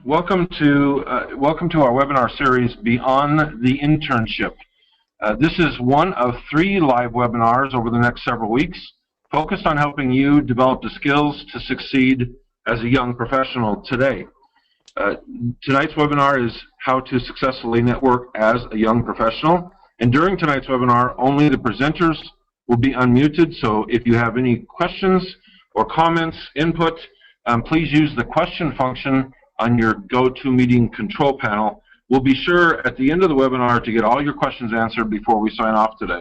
Welcome to our webinar series, Beyond the Internship. This is one of 3 live webinars over the next several weeks, focused on helping you develop the skills to succeed as a young professional today. Tonight's webinar is how to successfully network as a young professional. And during tonight's webinar, only the presenters will be unmuted. So if you have any questions or comments, input, please use the question function on your GoToMeeting control panel. We'll be sure at the end of the webinar to get all your questions answered before we sign off today.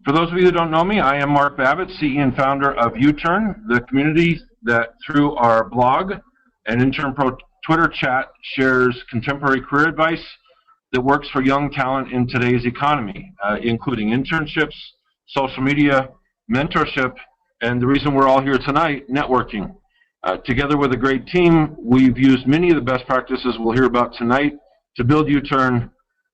For those of you who don't know me, I am Mark Babbitt, CEO and founder of YouTern, the community that through our blog and Intern Pro Twitter chat shares contemporary career advice that works for young talent in today's economy, including internships, social media, mentorship, and the reason we're all here tonight, networking. Together with a great team, we've used many of the best practices we'll hear about tonight to build YouTern,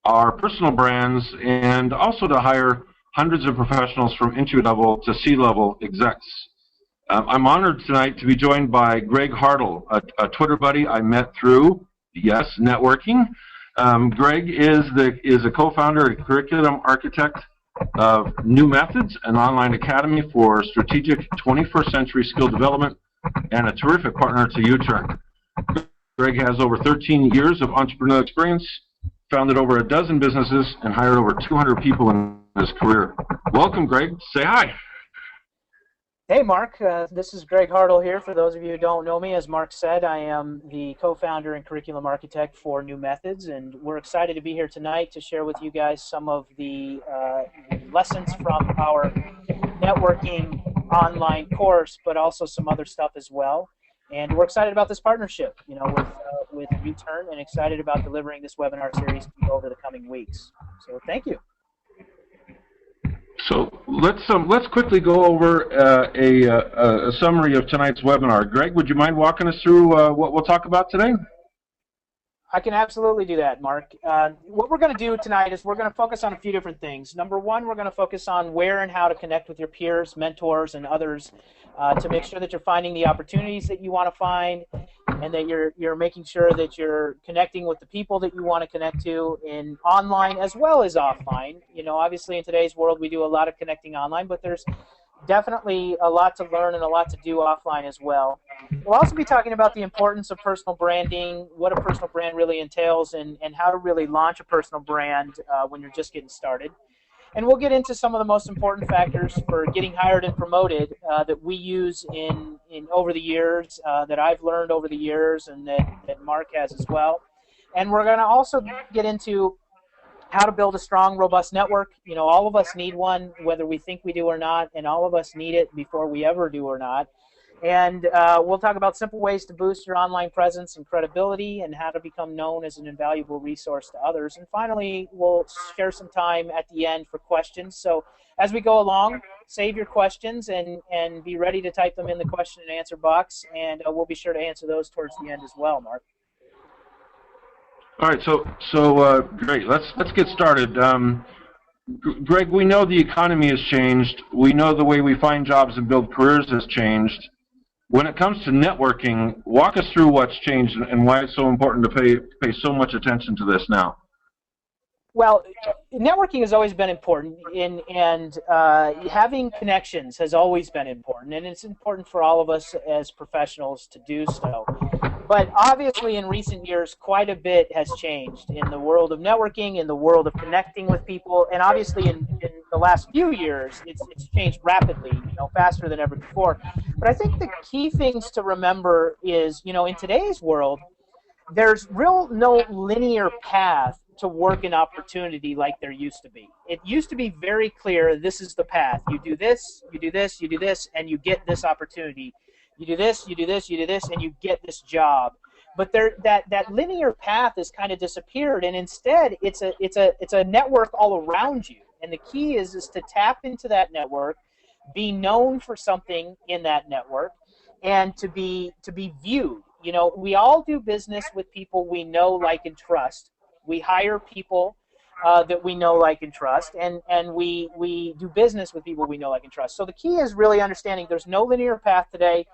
our personal brands, and also to hire hundreds of professionals from entry-level to C-level execs. I'm honored tonight to be joined by Greg Hartle, a Twitter buddy I met through, yes, networking. Greg is a co-founder and curriculum architect of New Methods, an online academy for strategic 21st century skill development, and a terrific partner to YouTern. Greg has over 13 years of entrepreneurial experience, founded over a dozen businesses, and hired over 200 people in his career. Welcome, Greg. Say hi. Hey, Mark. This is Greg Hartle here. For those of you who don't know me, as Mark said, I am the co-founder and curriculum architect for New Methods, and we're excited to be here tonight to share with you guys some of the lessons from our networking online course, but also some other stuff as well. And we're excited about this partnership, with YouTern, and excited about delivering this webinar series to you over the coming weeks. So thank you. So let's quickly go over a summary of tonight's webinar. Greg, would you mind walking us through what we'll talk about today? I can absolutely do that, Mark. What we're going to do tonight is we're going to focus on a few different things. Number one, we're going to focus on where and how to connect with your peers, mentors, and others to make sure that you're finding the opportunities that you want to find, and that you're making sure that you're connecting with the people that you want to connect to in online as well as offline. Obviously in today's world we do a lot of connecting online, but there's definitely a lot to learn and a lot to do offline as well. We'll also be talking about the importance of personal branding, what a personal brand really entails, and how to really launch a personal brand when you're just getting started. And we'll get into some of the most important factors for getting hired and promoted that we use in over the years, that I've learned over the years, and that Mark has as well. And we're going to also get into how to build a strong, robust network. All of us need one, whether we think we do or not, and all of us need it before we ever do or not. And we'll talk about simple ways to boost your online presence and credibility, and how to become known as an invaluable resource to others. And finally, we'll share some time at the end for questions. So as we go along, save your questions and be ready to type them in the question and answer box, and we'll be sure to answer those towards the end as well, Mark. All right, so great. Let's get started. Greg, we know the economy has changed. We know the way we find jobs and build careers has changed. When it comes to networking, walk us through what's changed and why it's so important to pay so much attention to this now. Well, networking has always been important, and having connections has always been important, and it's important for all of us as professionals to do so. But obviously in recent years, quite a bit has changed in the world of networking, in the world of connecting with people, and obviously in the last few years, it's changed rapidly, faster than ever before. But I think the key things to remember is, in today's world, there's no linear path to work and opportunity like there used to be. It used to be very clear, this is the path. You do this, you do this, you do this, and you get this opportunity. You do this, you do this, you do this, and you get this job. But that linear path has kind of disappeared, and instead it's a network all around you. And the key is to tap into that network, be known for something in that network, and to be viewed. We all do business with people we know, like, and trust. We hire people that we know, like, and trust, and we do business with people we know, like, and trust. So the key is really understanding there's no linear path today,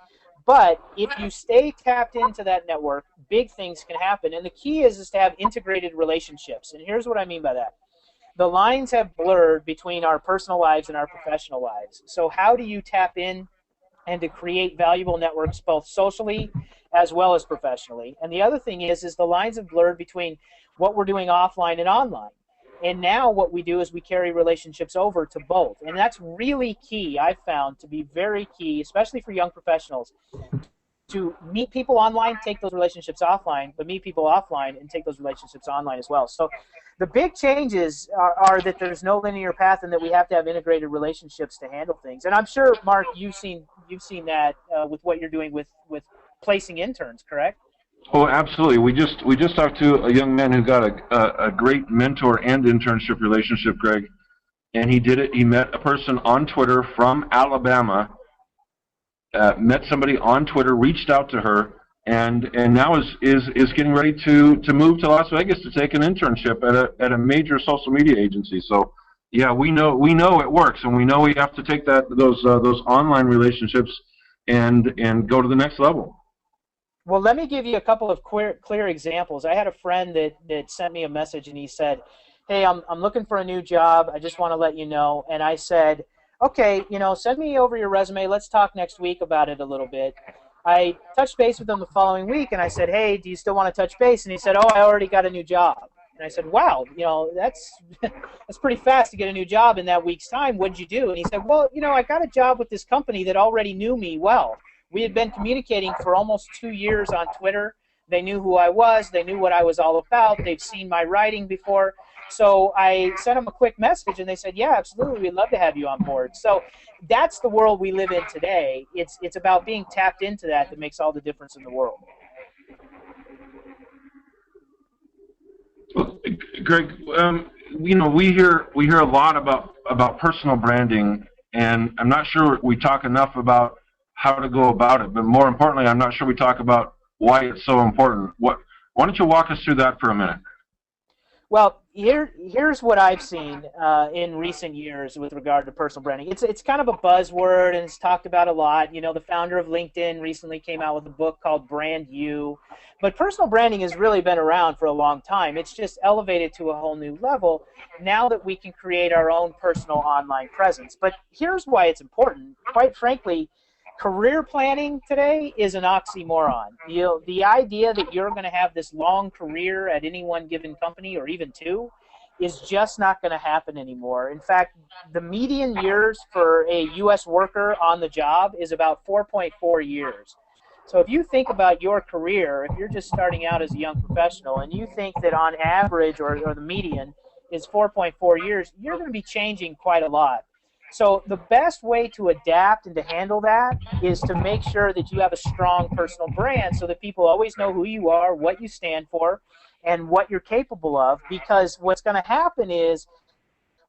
But if you stay tapped into that network, big things can happen. And the key is to have integrated relationships. And here's what I mean by that. The lines have blurred between our personal lives and our professional lives. So how do you tap in and to create valuable networks both socially as well as professionally? And the other thing is the lines have blurred between what we're doing offline and online. And now what we do is we carry relationships over to both. And that's really key, I've found to be very key, especially for young professionals, to meet people online, take those relationships offline, but meet people offline and take those relationships online as well. So the big changes are that there's no linear path and that we have to have integrated relationships to handle things. And I'm sure, Mark, you've seen that with what you're doing with placing interns, correct? Oh, absolutely. We just talked to a young man who got a great mentor and internship relationship, Greg, and he did it. He met a person on Twitter from Alabama, met somebody on Twitter, reached out to her, and now is getting ready to move to Las Vegas to take an internship at a major social media agency. So yeah, we know it works, and we know we have to take those online relationships and go to the next level. Well, let me give you a couple of clear examples. I had a friend that sent me a message, and he said, hey, I'm looking for a new job. I just want to let you know. And I said, okay, send me over your resume. Let's talk next week about it a little bit. I touched base with him the following week, and I said, hey, do you still want to touch base? And he said, oh, I already got a new job. And I said, wow, that's pretty fast to get a new job in that week's time. What'd you do? And he said, well, I got a job with this company that already knew me well. We had been communicating for almost 2 years on Twitter. They knew who I was. They knew what I was all about. They've seen my writing before. So I sent them a quick message, and they said, yeah, absolutely, we'd love to have you on board. So that's the world we live in today. It's about being tapped into that makes all the difference in the world. Well, Greg, we hear a lot about personal branding, and I'm not sure we talk enough about how to go about it, but more importantly, I'm not sure we talk about why it's so important. Why don't you walk us through that for a minute? Well, here's what I've seen in recent years with regard to personal branding. It's kind of a buzzword, and it's talked about a lot. The founder of LinkedIn recently came out with a book called Brand You. But personal branding has really been around for a long time. It's just elevated to a whole new level now that we can create our own personal online presence. But here's why it's important. Quite frankly, career planning today is an oxymoron. The idea that you're going to have this long career at any one given company, or even two, is just not going to happen anymore. In fact, the median years for a U.S. worker on the job is about 4.4 years. So if you think about your career, if you're just starting out as a young professional, and you think that on average, or the median, is 4.4 years, you're going to be changing quite a lot. So the best way to adapt and to handle that is to make sure that you have a strong personal brand so that people always know who you are, what you stand for, and what you're capable of. Because what's going to happen is,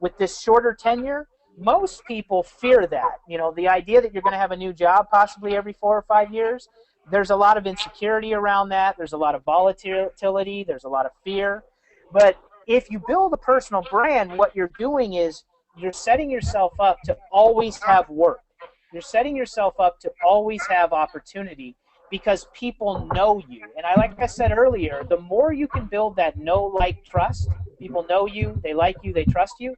with this shorter tenure, most people fear that. The idea that you're going to have a new job possibly every 4 or 5 years, there's a lot of insecurity around that. There's a lot of volatility. There's a lot of fear. But if you build a personal brand, what you're doing is you're setting yourself up to always have work. You're setting yourself up to always have opportunity because people know you. And like I said earlier, the more you can build that know, like, trust, people know you, they like you, they trust you,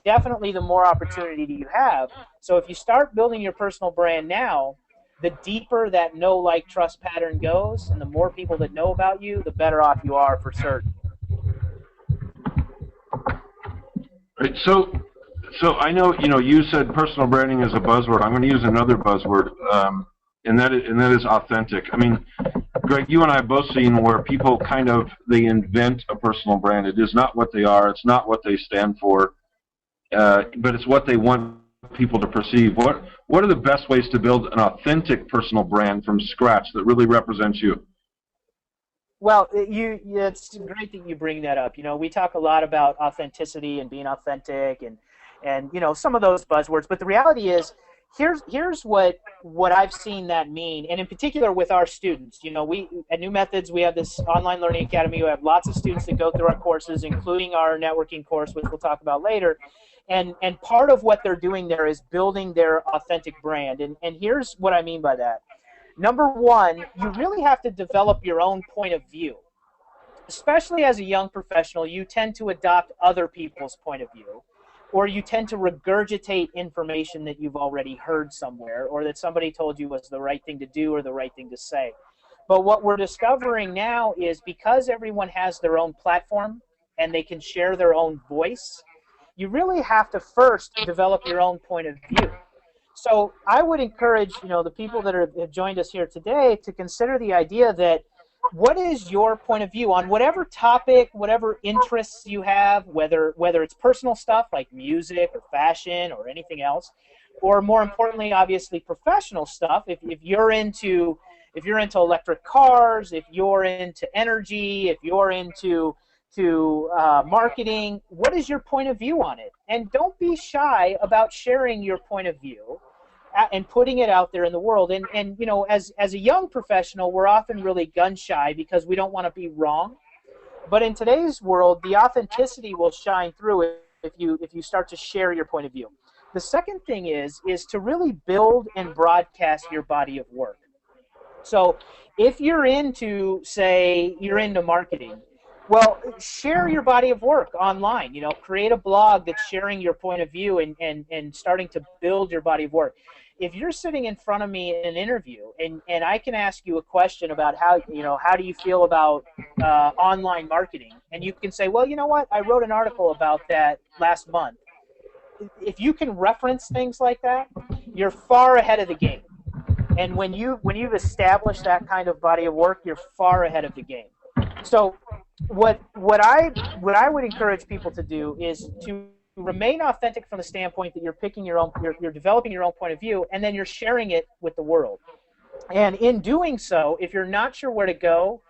definitely the more opportunity you have. So if you start building your personal brand now, the deeper that know, like, trust pattern goes, and the more people that know about you, the better off you are for certain. Right, so I know you said personal branding is a buzzword. I'm going to use another buzzword, and that is authentic. I mean, Greg, you and I have both seen where people they invent a personal brand. It is not what they are. It's not what they stand for, but it's what they want people to perceive. What are the best ways to build an authentic personal brand from scratch that really represents you? Well, it's great that you bring that up. We talk a lot about authenticity and being authentic and some of those buzzwords, but the reality is, here's what I've seen that mean, and in particular with our students. We at New Methods, we have this online learning academy. We have lots of students that go through our courses, including our networking course, which we'll talk about later. And part of what they're doing there is building their authentic brand. And here's what I mean by that. Number one, you really have to develop your own point of view. Especially as a young professional, you tend to adopt other people's point of view, or you tend to regurgitate information that you've already heard somewhere, or that somebody told you was the right thing to do or the right thing to say. But what we're discovering now is because everyone has their own platform and they can share their own voice, you really have to first develop your own point of view. So I would encourage, the people that have joined us here today to consider the idea that what is your point of view on whatever topic, whatever interests you have, whether it's personal stuff like music or fashion or anything else, or more importantly, obviously professional stuff. If you're into electric cars, if you're into energy, if you're into marketing, what is your point of view on it? And don't be shy about sharing your point of view and putting it out there in the world. And as a young professional, we're often really gun shy because we don't want to be wrong. But in today's world, the authenticity will shine through if you start to share your point of view. The second thing is to really build and broadcast your body of work. So if you're into marketing, well, share your body of work online. Create a blog that's sharing your point of view and starting to build your body of work. If you're sitting in front of me in an interview and I can ask you a question about how do you feel about online marketing, and you can say, well, you know what, I wrote an article about that last month. If you can reference things like that, you're far ahead of the game. And when you've established that kind of body of work, you're far ahead of the game. So what I would encourage people to do is to remain authentic from the standpoint that you're developing your own point of view, and then you're sharing it with the world. And in doing so, if you're not sure where to go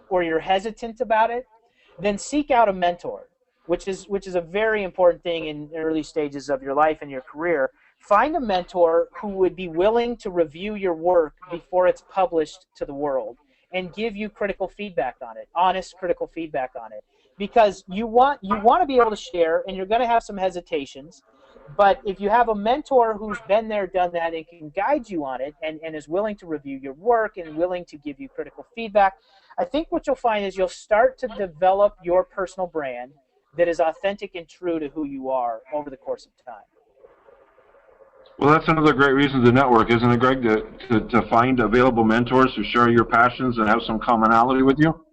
or you're hesitant about it, then seek out a mentor, which is a very important thing in early stages of your life and your career. Find a mentor who would be willing to review your work before it's published to the world and give you critical feedback on it, honest critical feedback on it. Because you want to be able to share, and you're going to have some hesitations, but if you have a mentor who's been there, done that, and can guide you on it, and is willing to review your work and willing to give you critical feedback, I think what you'll find is you'll start to develop your personal brand that is authentic and true to who you are over the course of time. Well, that's another great reason to network, isn't it, Greg? To find available mentors who share your passions and have some commonality with you?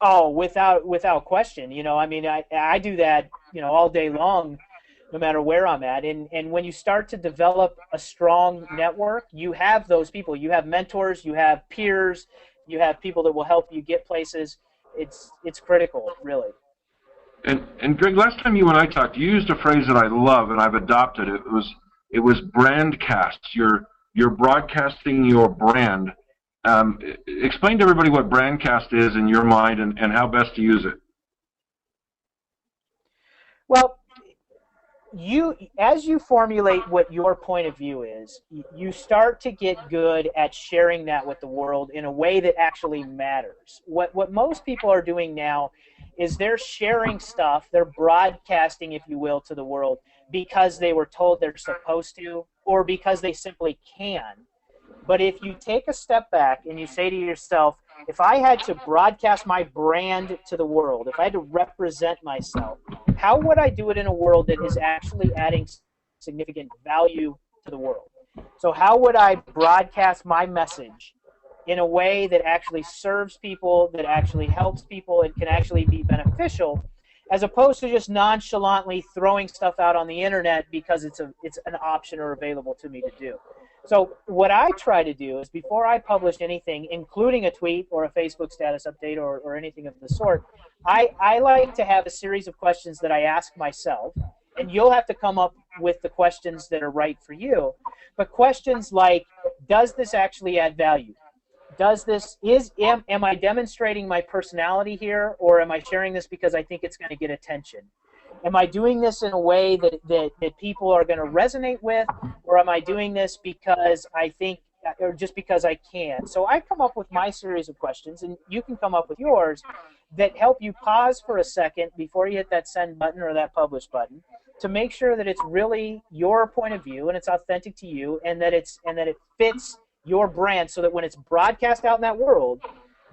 Oh, without question. I do that, all day long, no matter where I'm at. And when you start to develop a strong network, you have those people. You have mentors, you have peers, you have people that will help you get places. It's critical, really. And Greg, last time you and I talked, you used a phrase that I love, and I've adopted it. It was brandcast. You're broadcasting your brand. Explain to everybody what brandcast is in your mind and how best to use it. Well, as you formulate what your point of view is, you start to get good at sharing that with the world in a way that actually matters. What most people are doing now is they're sharing stuff, they're broadcasting, if you will, to the world because they were told they're supposed to, or because they simply can. But if you take a step back and you say to yourself, if I had to broadcast my brand to the world, if I had to represent myself, how would I do it in a world that is actually adding significant value to the world? So how would I broadcast my message in a way that actually serves people, that actually helps people, and can actually be beneficial, as opposed to just nonchalantly throwing stuff out on the internet because it's an option or available to me to do. So what I try to do is before I publish anything, including a tweet or a Facebook status update or anything of the sort, I like to have a series of questions that I ask myself, and you'll have to come up with the questions that are right for you. But questions like, does this actually add value? Am I demonstrating my personality here, or am I sharing this because I think it's going to get attention? Am I doing this in a way that people are going to resonate with, or am I doing this because I think, or just because I can? So I come up with my series of questions, and you can come up with yours, that help you pause for a second before you hit that send button or that publish button, to make sure that it's really your point of view and it's authentic to you, and that it fits your brand so that when it's broadcast out in that world,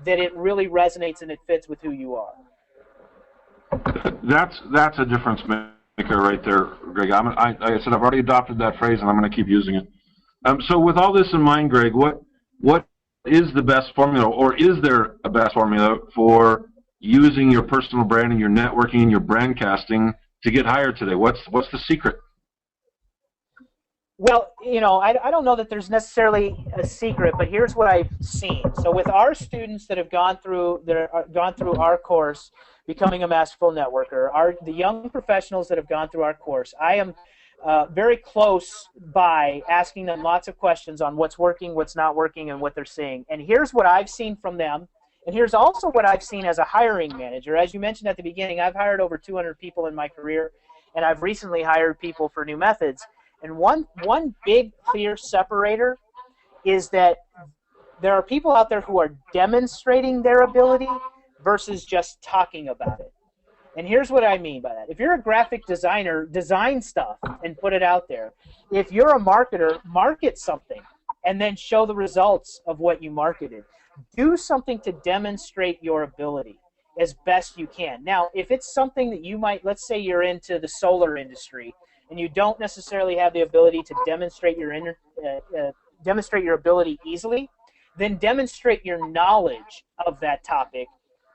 that it really resonates and it fits with who you are. That's a difference maker right there, Greg. Like I said, I've already adopted that phrase, and I'm going to keep using it. So with all this in mind, Greg, what is the best formula, or is there a best formula for using your personal brand and your networking and your brand casting to get hired today? What's the secret? Well, I don't know that there's necessarily a secret, but here's what I've seen. So with our students that have gone through our course, Becoming a Masterful Networker, the young professionals that have gone through our course, I am very close by asking them lots of questions on what's working, what's not working, and what they're seeing. And here's what I've seen from them, and here's also what I've seen as a hiring manager. As you mentioned at the beginning, I've hired over 200 people in my career, and I've recently hired people for New Methods. And one big clear separator is that there are people out there who are demonstrating their ability versus just talking about it. And here's what I mean by that. If you're a graphic designer, design stuff and put it out there. If you're a marketer, market something and then show the results of what you marketed. Do something to demonstrate your ability as best you can. Now, if it's something that you might, let's say you're into the solar industry, and you don't necessarily have the ability to demonstrate your ability easily, then demonstrate your knowledge of that topic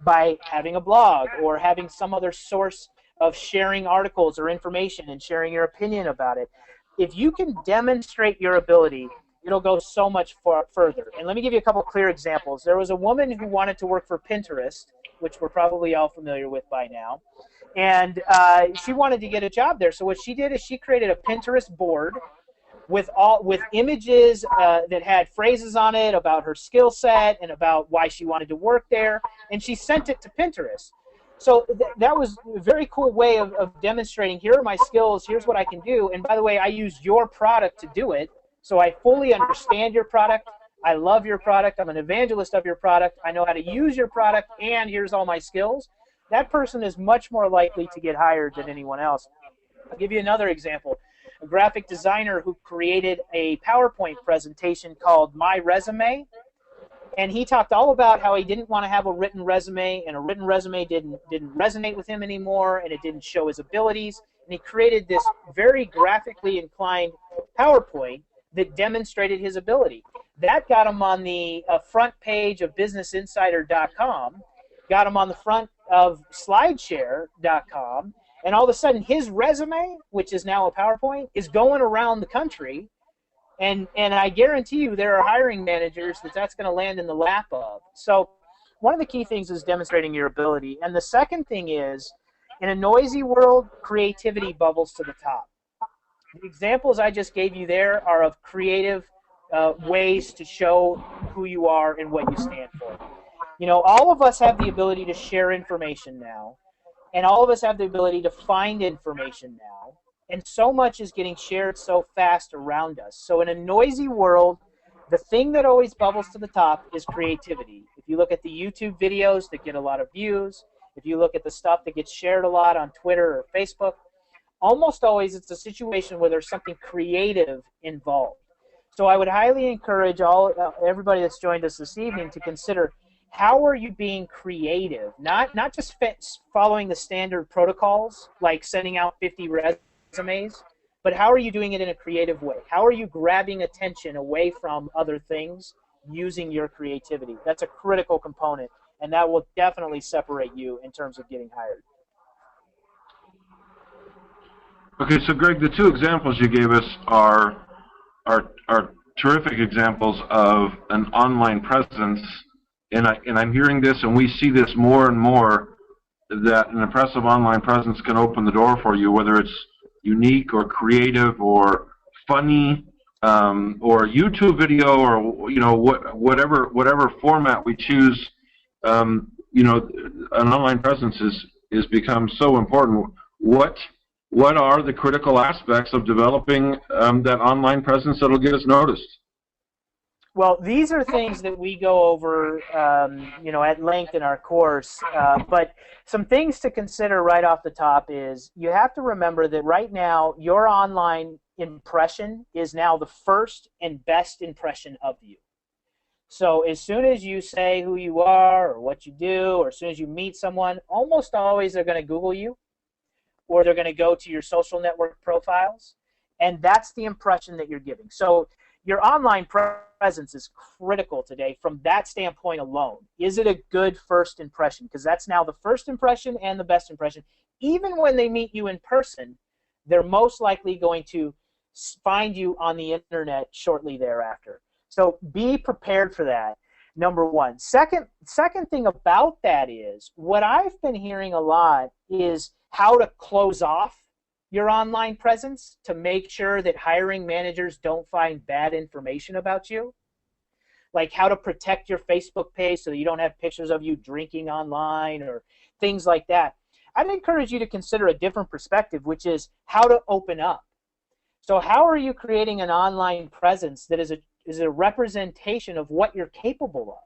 by having a blog or having some other source of sharing articles or information and sharing your opinion about it. If you can demonstrate your ability, it'll go so much further. And let me give you a couple clear examples. There was a woman who wanted to work for Pinterest, which we're probably all familiar with by now. And she wanted to get a job there. So what she did is she created a Pinterest board with images that had phrases on it about her skill set and about why she wanted to work there. And she sent it to Pinterest. So that was a very cool way of demonstrating, here are my skills, here's what I can do. And by the way, I use your product to do it. So I fully understand your product. I love your product. I'm an evangelist of your product. I know how to use your product, and here's all my skills. That person is much more likely to get hired than anyone else. I'll give you another example. A graphic designer who created a PowerPoint presentation called My Resume, and he talked all about how he didn't want to have a written resume, and a written resume didn't resonate with him anymore, and it didn't show his abilities. And he created this very graphically inclined PowerPoint that demonstrated his ability. That got him on the front page of BusinessInsider.com, got him on the front of SlideShare.com, and all of a sudden his resume, which is now a PowerPoint, is going around the country, and I guarantee you there are hiring managers that's going to land in the lap of. So one of the key things is demonstrating your ability, and the second thing is, in a noisy world, creativity bubbles to the top. The examples I just gave you there are of creative ways to show who you are and what you stand for. All of us have the ability to share information now, and all of us have the ability to find information now, and so much is getting shared so fast around us. So in a noisy world, the thing that always bubbles to the top is creativity. If you look at the YouTube videos that get a lot of views, if you look at the stuff that gets shared a lot on Twitter or Facebook, almost always it's a situation where there's something creative involved. So I would highly encourage everybody that's joined us this evening to consider, how are you being creative? Not just following the standard protocols, like sending out 50 resumes, but how are you doing it in a creative way? How are you grabbing attention away from other things using your creativity? That's a critical component, and that will definitely separate you in terms of getting hired. Okay, so Greg, the two examples you gave us are terrific examples of an online presence, and I'm hearing this, and we see this more and more, that an impressive online presence can open the door for you, whether it's unique or creative or funny, or YouTube video, or whatever format we choose. An online presence is become so important. What are the critical aspects of developing that online presence that'll get us noticed? Well, these are things that we go over, at length in our course. But some things to consider right off the top is, you have to remember that right now your online impression is now the first and best impression of you. So as soon as you say who you are or what you do, or as soon as you meet someone, almost always they're going to Google you, or they're going to go to your social network profiles, and that's the impression that you're giving. So your online presence is critical today from that standpoint alone. Is it a good first impression? Because that's now the first impression and the best impression. Even when they meet you in person, they're most likely going to find you on the internet shortly thereafter. So be prepared for that, number one. Second thing about that is, what I've been hearing a lot is how to close off your online presence to make sure that hiring managers don't find bad information about you. Like how to protect your Facebook page so that you don't have pictures of you drinking online or things like that. I'd encourage you to consider a different perspective, which is how to open up. So how are you creating an online presence that is a representation of what you're capable of?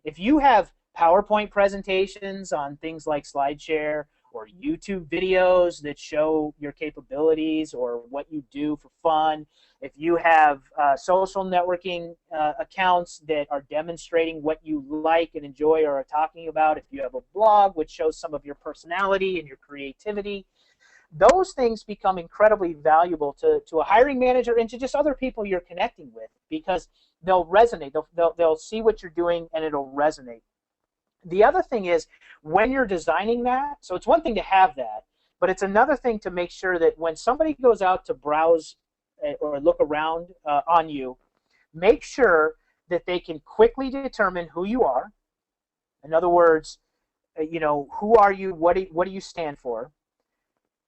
If you have PowerPoint presentations on things like SlideShare, or YouTube videos that show your capabilities or what you do for fun, if you have social networking accounts that are demonstrating what you like and enjoy or are talking about, if you have a blog which shows some of your personality and your creativity, those things become incredibly valuable to a hiring manager and to just other people you're connecting with, because they'll resonate. They'll see what you're doing and it'll resonate. The other thing is, when you're designing that, so it's one thing to have that, but it's another thing to make sure that when somebody goes out to browse or look around on you, make sure that they can quickly determine who you are. In other words, who are you, what do you stand for,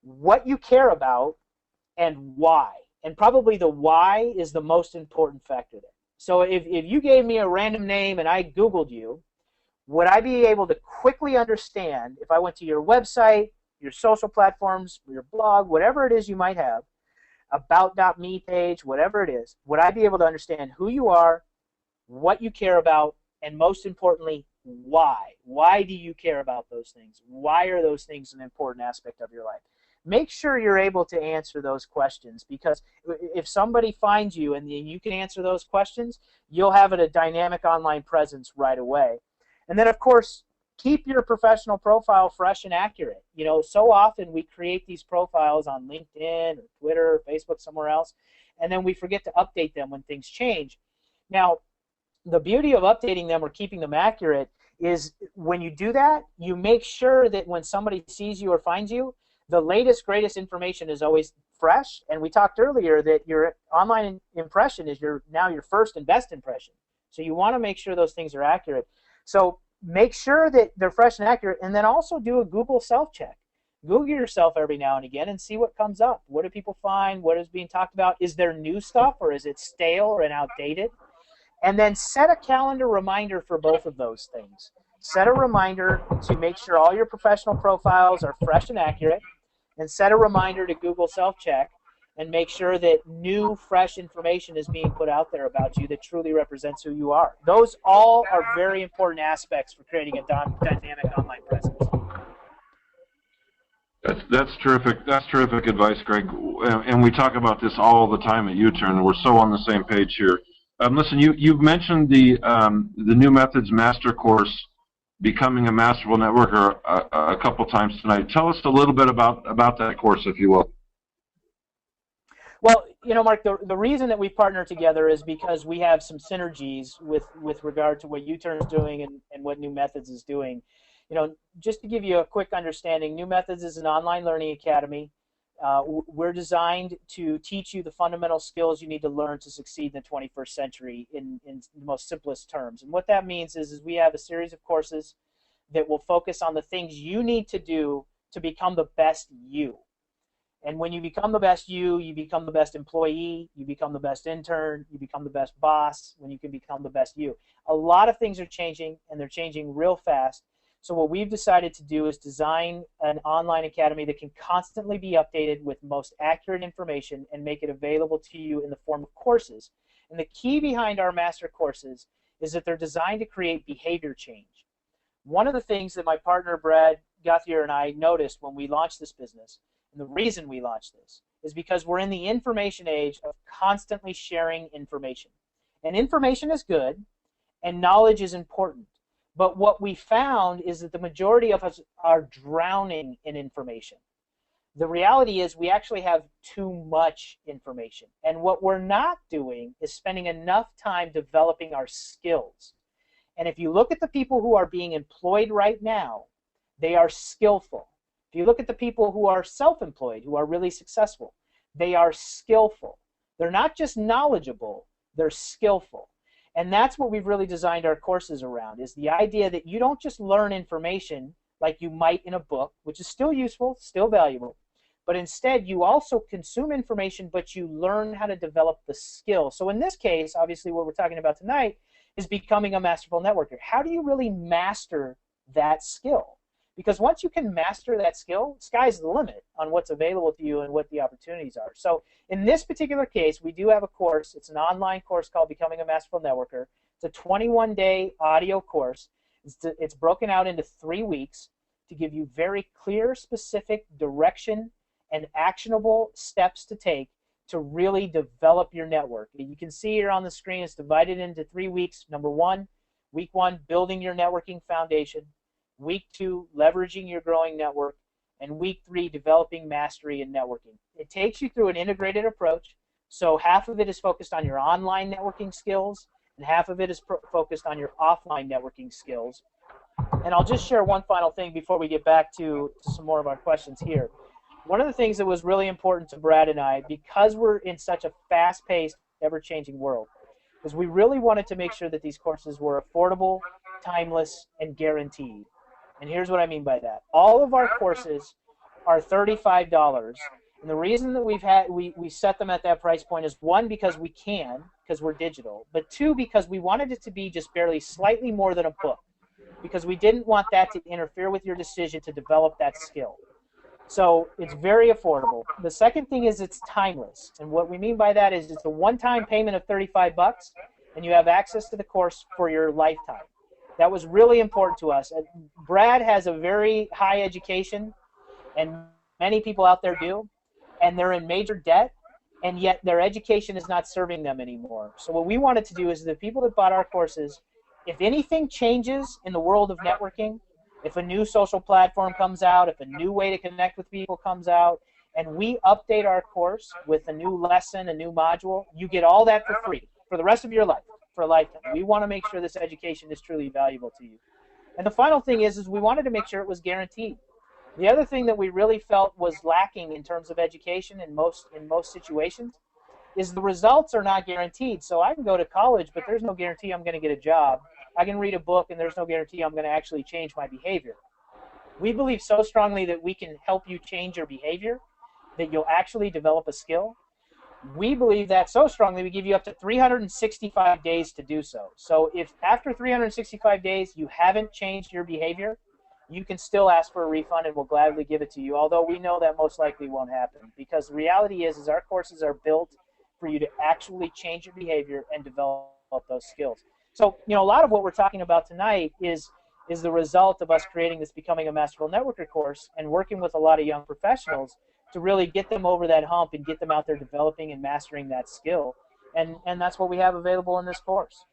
what you care about, and why. And probably the why is the most important factor there. So if you gave me a random name and I Googled you, would I be able to quickly understand, if I went to your website, your social platforms, your blog, whatever it is you might have, about.me page, whatever it is, would I be able to understand who you are, what you care about, and most importantly, why? Why do you care about those things? Why are those things an important aspect of your life? Make sure you're able to answer those questions, because if somebody finds you and you can answer those questions, you'll have a dynamic online presence right away. And then, of course, keep your professional profile fresh and accurate. So often we create these profiles on LinkedIn or Twitter or Facebook, somewhere else, and then we forget to update them when things change. Now, the beauty of updating them or keeping them accurate is when you do that, you make sure that when somebody sees you or finds you, the latest, greatest information is always fresh. And we talked earlier that your online impression is now your first and best impression. So you want to make sure those things are accurate. So make sure that they're fresh and accurate, and then also do a Google self-check. Google yourself every now and again and see what comes up. What do people find? What is being talked about? Is there new stuff, or is it stale and outdated? And then set a calendar reminder for both of those things. Set a reminder to make sure all your professional profiles are fresh and accurate, and set a reminder to Google self-check and make sure that new, fresh information is being put out there about you that truly represents who you are. Those all are very important aspects for creating a dynamic online presence. That's terrific. That's terrific advice, Greg. And we talk about this all the time at YouTern. We're so on the same page here. Listen, you've mentioned the New Methods Master Course, Becoming a Masterful Networker, a couple times tonight. Tell us a little bit about that course, if you will. Well, Mark, the reason that we partner together is because we have some synergies with regard to what YouTern is doing and what New Methods is doing. Just to give you a quick understanding, New Methods is an online learning academy. We're designed to teach you the fundamental skills you need to learn to succeed in the 21st century in the most simplest terms. And what that means is we have a series of courses that will focus on the things you need to do to become the best you. And when you become the best you become the best employee, you become the best intern, you become the best boss when you can become the best you. A lot of things are changing, and they're changing real fast. So what we've decided to do is design an online academy that can constantly be updated with most accurate information and make it available to you in the form of courses. And the key behind our master courses is that they're designed to create behavior change. One of the things that my partner Brad Gauthier and I noticed when we launched this business, and the reason we launched this, is because we're in the information age of constantly sharing information. And information is good, and knowledge is important. But what we found is that the majority of us are drowning in information. The reality is we actually have too much information. And what we're not doing is spending enough time developing our skills. And if you look at the people who are being employed right now, they are skillful. If you look at the people who are self-employed, who are really successful, they are skillful. They're not just knowledgeable, they're skillful. And that's what we've really designed our courses around, is the idea that you don't just learn information like you might in a book, which is still useful, still valuable, but instead you also consume information, but you learn how to develop the skill. So in this case, obviously what we're talking about tonight is becoming a masterful networker. How do you really master that skill? Because once you can master that skill, sky's the limit on what's available to you and what the opportunities are. So in this particular case, we do have a course. It's an online course called Becoming a Masterful Networker. It's a 21-day audio course. It's broken out into 3 weeks to give you very clear, specific direction and actionable steps to take to really develop your network. You can see here on the screen it's divided into 3 weeks. Number 1, week 1, building your networking foundation. Week 2, leveraging your growing network. And week 3, developing mastery in networking. It takes you through an integrated approach. So half of it is focused on your online networking skills, and half of it is focused on your offline networking skills. And I'll just share one final thing before we get back to some more of our questions here. One of the things that was really important to Brad and I, because we're in such a fast-paced, ever-changing world, is we really wanted to make sure that these courses were affordable, timeless, and guaranteed. And here's what I mean by that. All of our courses are $35, and the reason that we set them at that price point is, 1, because we can, because we're digital, but 2, because we wanted it to be just barely slightly more than a book, because we didn't want that to interfere with your decision to develop that skill. So it's very affordable. The second thing is it's timeless. And what we mean by that is it's a one-time payment of $35, and you have access to the course for your lifetime. That was really important to us. Brad has a very high education, and many people out there do, and they're in major debt, and yet their education is not serving them anymore. So what we wanted to do is the people that bought our courses, if anything changes in the world of networking, if a new social platform comes out, if a new way to connect with people comes out, and we update our course with a new lesson, a new module, you get all that for free for the rest of your life, for a lifetime. We want to make sure this education is truly valuable to you. And the final thing is we wanted to make sure it was guaranteed. The other thing that we really felt was lacking in terms of education in most situations is the results are not guaranteed. So I can go to college, but there's no guarantee I'm going to get a job. I can read a book, and there's no guarantee I'm going to actually change my behavior. We believe so strongly that we can help you change your behavior, that you'll actually develop a skill. We believe that so strongly we give you up to 365 days to do so. So if after 365 days you haven't changed your behavior, you can still ask for a refund, and we'll gladly give it to you, although we know that most likely won't happen, because the reality is our courses are built for you to actually change your behavior and develop those skills. So, a lot of what we're talking about tonight is the result of us creating this Becoming a Masterful Networker course and working with a lot of young professionals to really get them over that hump and get them out there developing and mastering that skill. And that's what we have available in this course.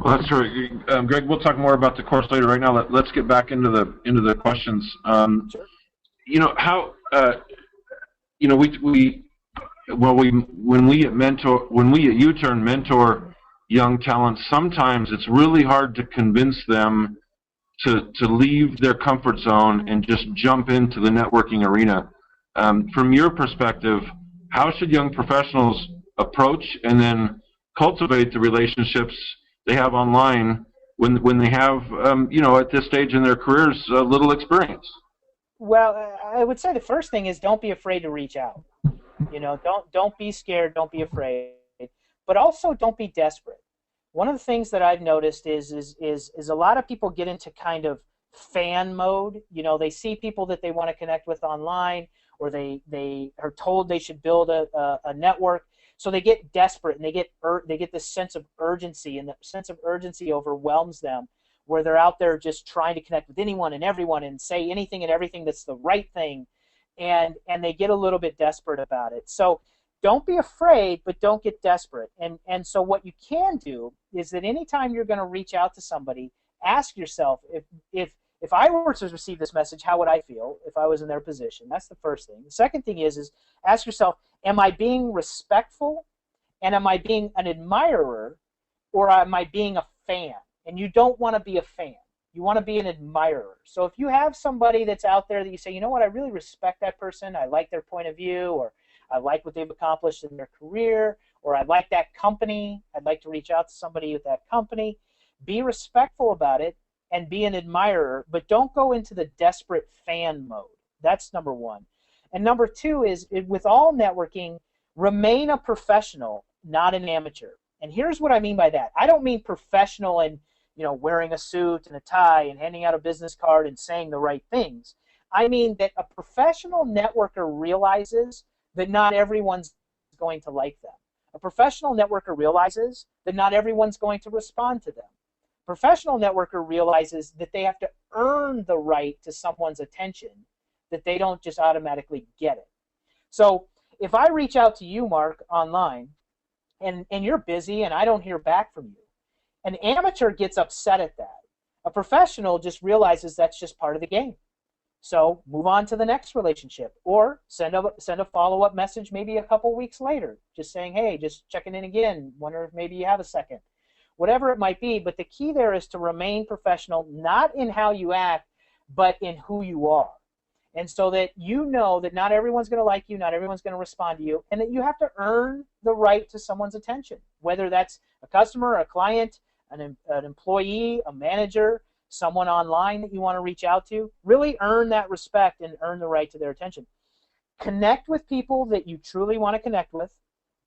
Well, that's right, Greg. We'll talk more about the course later. Right now, let's get back into the questions. Sure. When we at YouTern mentor young talent, sometimes it's really hard to convince them to leave their comfort zone and just jump into the networking arena. From your perspective, how should young professionals approach and then cultivate the relationships they have online when they have, at this stage in their careers, little experience? Well, I would say the first thing is don't be afraid to reach out. Don't be scared, don't be afraid, but also don't be desperate. One of the things that I've noticed is a lot of people get into kind of fan mode. They see people that they want to connect with online, or they are told they should build a network, so they get desperate and they get this sense of urgency, and the sense of urgency overwhelms them, where they're out there just trying to connect with anyone and everyone and say anything and everything that's the right thing, and they get a little bit desperate about it. So don't be afraid, but don't get desperate. And so what you can do is that anytime you're going to reach out to somebody, ask yourself, if I were to receive this message, how would I feel if I was in their position? That's the first thing. The second thing is ask yourself, am I being respectful, and am I being an admirer, or am I being a fan? And you don't want to be a fan. You want to be an admirer. So if you have somebody that's out there that you say, you know what, I really respect that person, I like their point of view, or I like what they've accomplished in their career, or I like that company, I'd like to reach out to somebody with that company, be respectful about it and be an admirer, but don't go into the desperate fan mode. That's number one. And number two is, with all networking, remain a professional, not an amateur. And here's what I mean by that. I don't mean professional and wearing a suit and a tie and handing out a business card and saying the right things. I mean that a professional networker realizes that not everyone's going to like them. A professional networker realizes that not everyone's going to respond to them. A professional networker realizes that they have to earn the right to someone's attention, that they don't just automatically get it. So if I reach out to you, Mark, online, and you're busy and I don't hear back from you, an amateur gets upset at that. A professional just realizes that's just part of the game. So move on to the next relationship, or send a follow-up message maybe a couple weeks later, just saying, hey, just checking in again, wonder if maybe you have a second. Whatever it might be, but the key there is to remain professional, not in how you act, but in who you are. And so that you know that not everyone's going to like you, not everyone's going to respond to you, and that you have to earn the right to someone's attention, whether that's a customer, a client, an employee, a manager, someone online that you want to reach out to. Really earn that respect and earn the right to their attention. Connect with people that you truly want to connect with,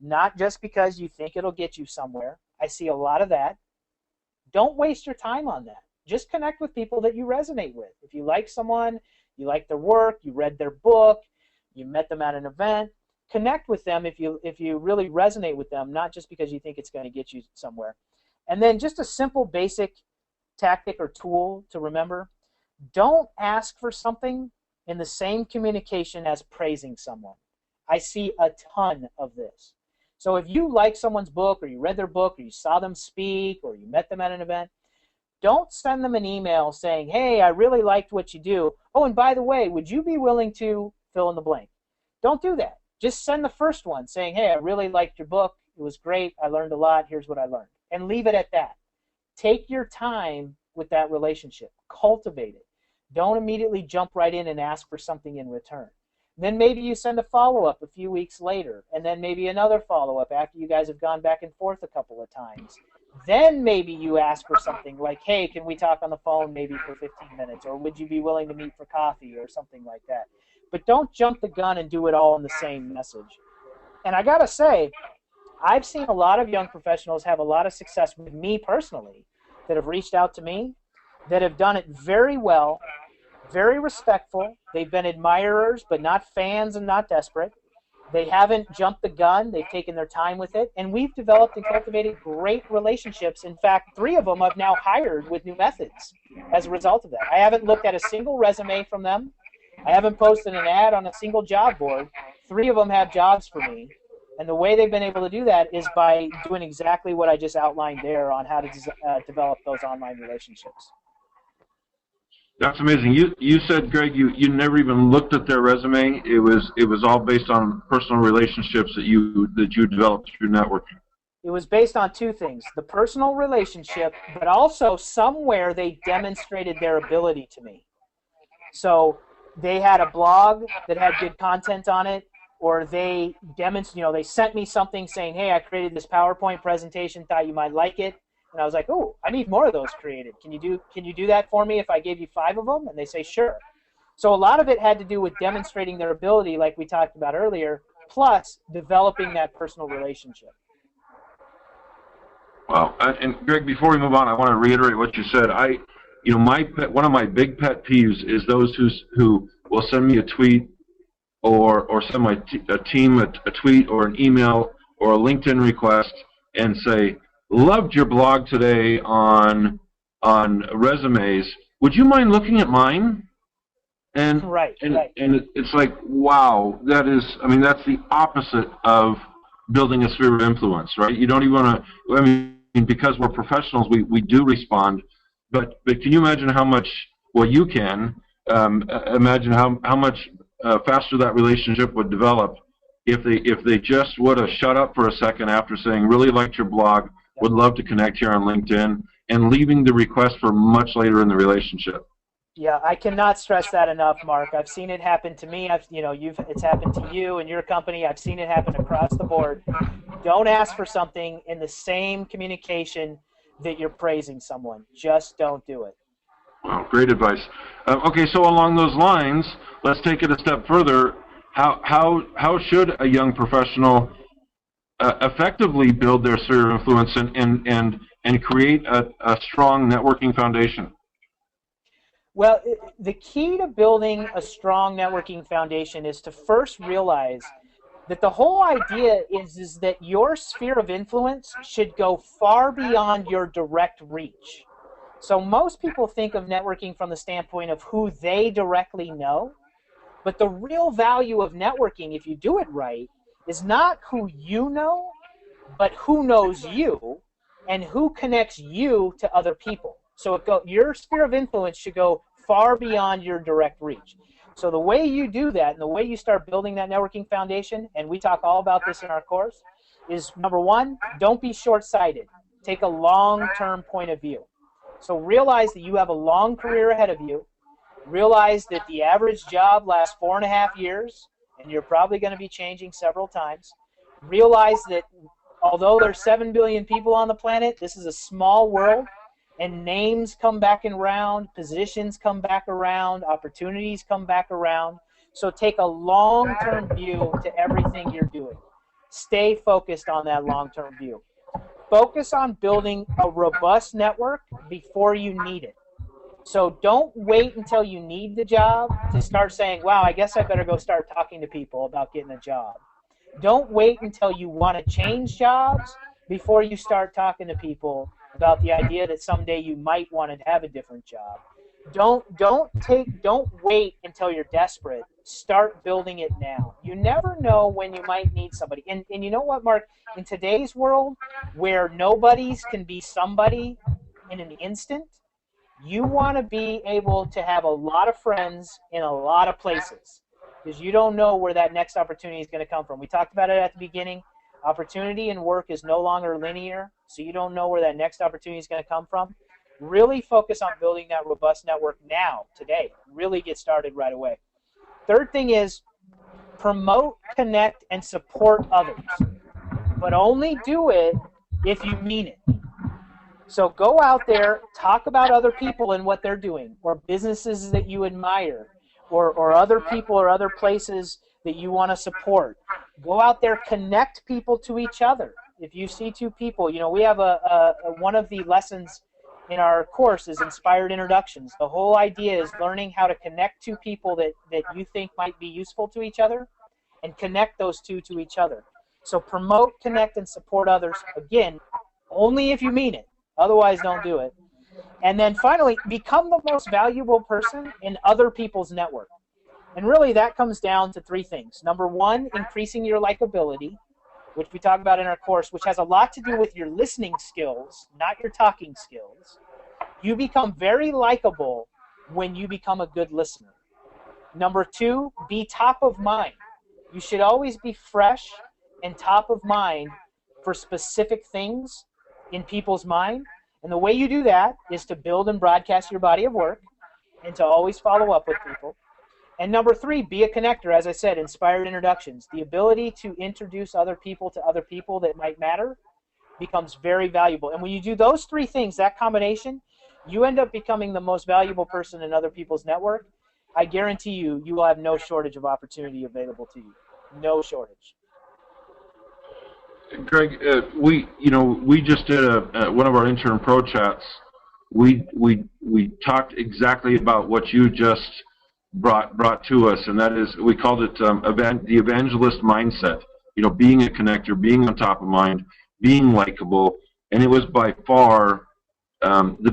not just because you think it'll get you somewhere. I see a lot of that. Don't waste your time on that. Just connect with people that you resonate with. If you like someone, you like their work, you read their book, you met them at an event, connect with them if you really resonate with them, not just because you think it's going to get you somewhere. And then just a simple basic tactic or tool to remember, don't ask for something in the same communication as praising someone. I see a ton of this. So if you like someone's book, or you read their book, or you saw them speak, or you met them at an event, don't send them an email saying, hey, I really liked what you do. Oh, and by the way, would you be willing to fill in the blank? Don't do that. Just send the first one saying, hey, I really liked your book. It was great. I learned a lot. Here's what I learned. And leave it at that. Take your time with that relationship. Cultivate it. Don't immediately jump right in and ask for something in return. Then maybe you send a follow-up a few weeks later, and then maybe another follow-up after you guys have gone back and forth a couple of times. Then maybe you ask for something like, hey, can we talk on the phone maybe for 15 minutes, or would you be willing to meet for coffee, or something like that. But don't jump the gun and do it all in the same message. And I got to say, I've seen a lot of young professionals have a lot of success with me personally that have reached out to me, that have done it very well, very respectful. They've been admirers, but not fans and not desperate. They haven't jumped the gun. They've taken their time with it. And we've developed and cultivated great relationships. In fact, 3 of them I've now hired with New Methods as a result of that. I haven't looked at a single resume from them. I haven't posted an ad on a single job board. 3 of them have jobs for me. And the way they've been able to do that is by doing exactly what I just outlined there on how to develop those online relationships. That's amazing. You said, Greg, you never even looked at their resume. It was all based on personal relationships that you developed through networking. It was based on 2 things: the personal relationship, but also somewhere they demonstrated their ability to me. So they had a blog that had good content on it, or they they sent me something saying, hey, I created this PowerPoint presentation, thought you might like it. And I was like, oh, I need more of those created. Can you do that for me if I gave you 5 of them? And they say, sure. So a lot of it had to do with demonstrating their ability, like we talked about earlier, plus developing that personal relationship. Wow. And Greg, before we move on, I want to reiterate what you said. One of my big pet peeves is those who will send me a tweet or send a team a tweet or an email or a LinkedIn request and say, loved your blog today on resumes. Would you mind looking at mine? And right. And it's like, wow, that's the opposite of building a sphere of influence, right? You don't even want to, I mean, because we're professionals, we do respond, but can you imagine how much, well, you can imagine how much faster that relationship would develop if they just would have shut up for a second after saying, really liked your blog, would love to connect here on LinkedIn, and leaving the request for much later in the relationship. Yeah, I cannot stress that enough, Mark. I've seen it happen to me. It's happened to you and your company. I've seen it happen across the board. Don't ask for something in the same communication that you're praising someone. Just don't do it. Wow, great advice. Okay, so along those lines, let's take it a step further. How should a young professional effectively build their sphere of influence and create a strong networking foundation? Well, the key to building a strong networking foundation is to first realize that the whole idea is that your sphere of influence should go far beyond your direct reach. So most people think of networking from the standpoint of who they directly know, but the real value of networking, if you do it right, is not who you know, but who knows you and who connects you to other people. So your sphere of influence should go far beyond your direct reach. So the way you do that and the way you start building that networking foundation, and we talk all about this in our course, is number one, don't be short-sighted. Take a long-term point of view. So realize that you have a long career ahead of you. Realize that the average job lasts 4.5 years, and you're probably going to be changing several times. Realize that although there's 7 billion people on the planet, this is a small world, and names come back around, positions come back around, opportunities come back around. So take a long-term view to everything you're doing. Stay focused on that long-term view. Focus on building a robust network before you need it. So don't wait until you need the job to start saying, wow, I guess I better go start talking to people about getting a job. Don't wait until you want to change jobs before you start talking to people about the idea that someday you might want to have a different job. Don't wait until you're desperate. Start building it now. You never know when you might need somebody. And you know what, Mark? In today's world, where nobodies can be somebody in an instant, you want to be able to have a lot of friends in a lot of places, because you don't know where that next opportunity is going to come from. We talked about it at the beginning. Opportunity in work is no longer linear, so you don't know where that next opportunity is going to come from. Really focus on building that robust network now, today. Really get started right away. Third thing is promote, connect, and support others. But only do it if you mean it. So go out there, talk about other people and what they're doing, or businesses that you admire, or other people or other places that you want to support. Go out there, connect people to each other. If you see two people, you know, we have one of the lessons in our course is inspired introductions. The whole idea is learning how to connect two people that you think might be useful to each other and connect those two to each other. So promote, connect, and support others. Again, only if you mean it. Otherwise, don't do it. And then finally, become the most valuable person in other people's network. And really, that comes down to three things. Number one, increasing your likability, which we talk about in our course, which has a lot to do with your listening skills, not your talking skills. You become very likable when you become a good listener. Number two, be top of mind. You should always be fresh and top of mind for specific things in people's mind. And the way you do that is to build and broadcast your body of work and to always follow up with people. And number three, be a connector. As I said, inspired introductions. The ability to introduce other people to other people that might matter becomes very valuable. And when you do those three things, that combination, you end up becoming the most valuable person in other people's network. I guarantee you, you will have no shortage of opportunity available to you. No shortage. Greg, we just did one of our intern pro chats. We talked exactly about what you just brought to us, and that is, we called it the evangelist mindset. You know, being a connector, being on top of mind, being likable, and it was by far the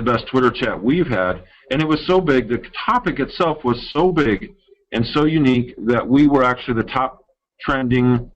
best Twitter chat we've had. And it was so big, the topic itself was so big and so unique that we were actually the top trending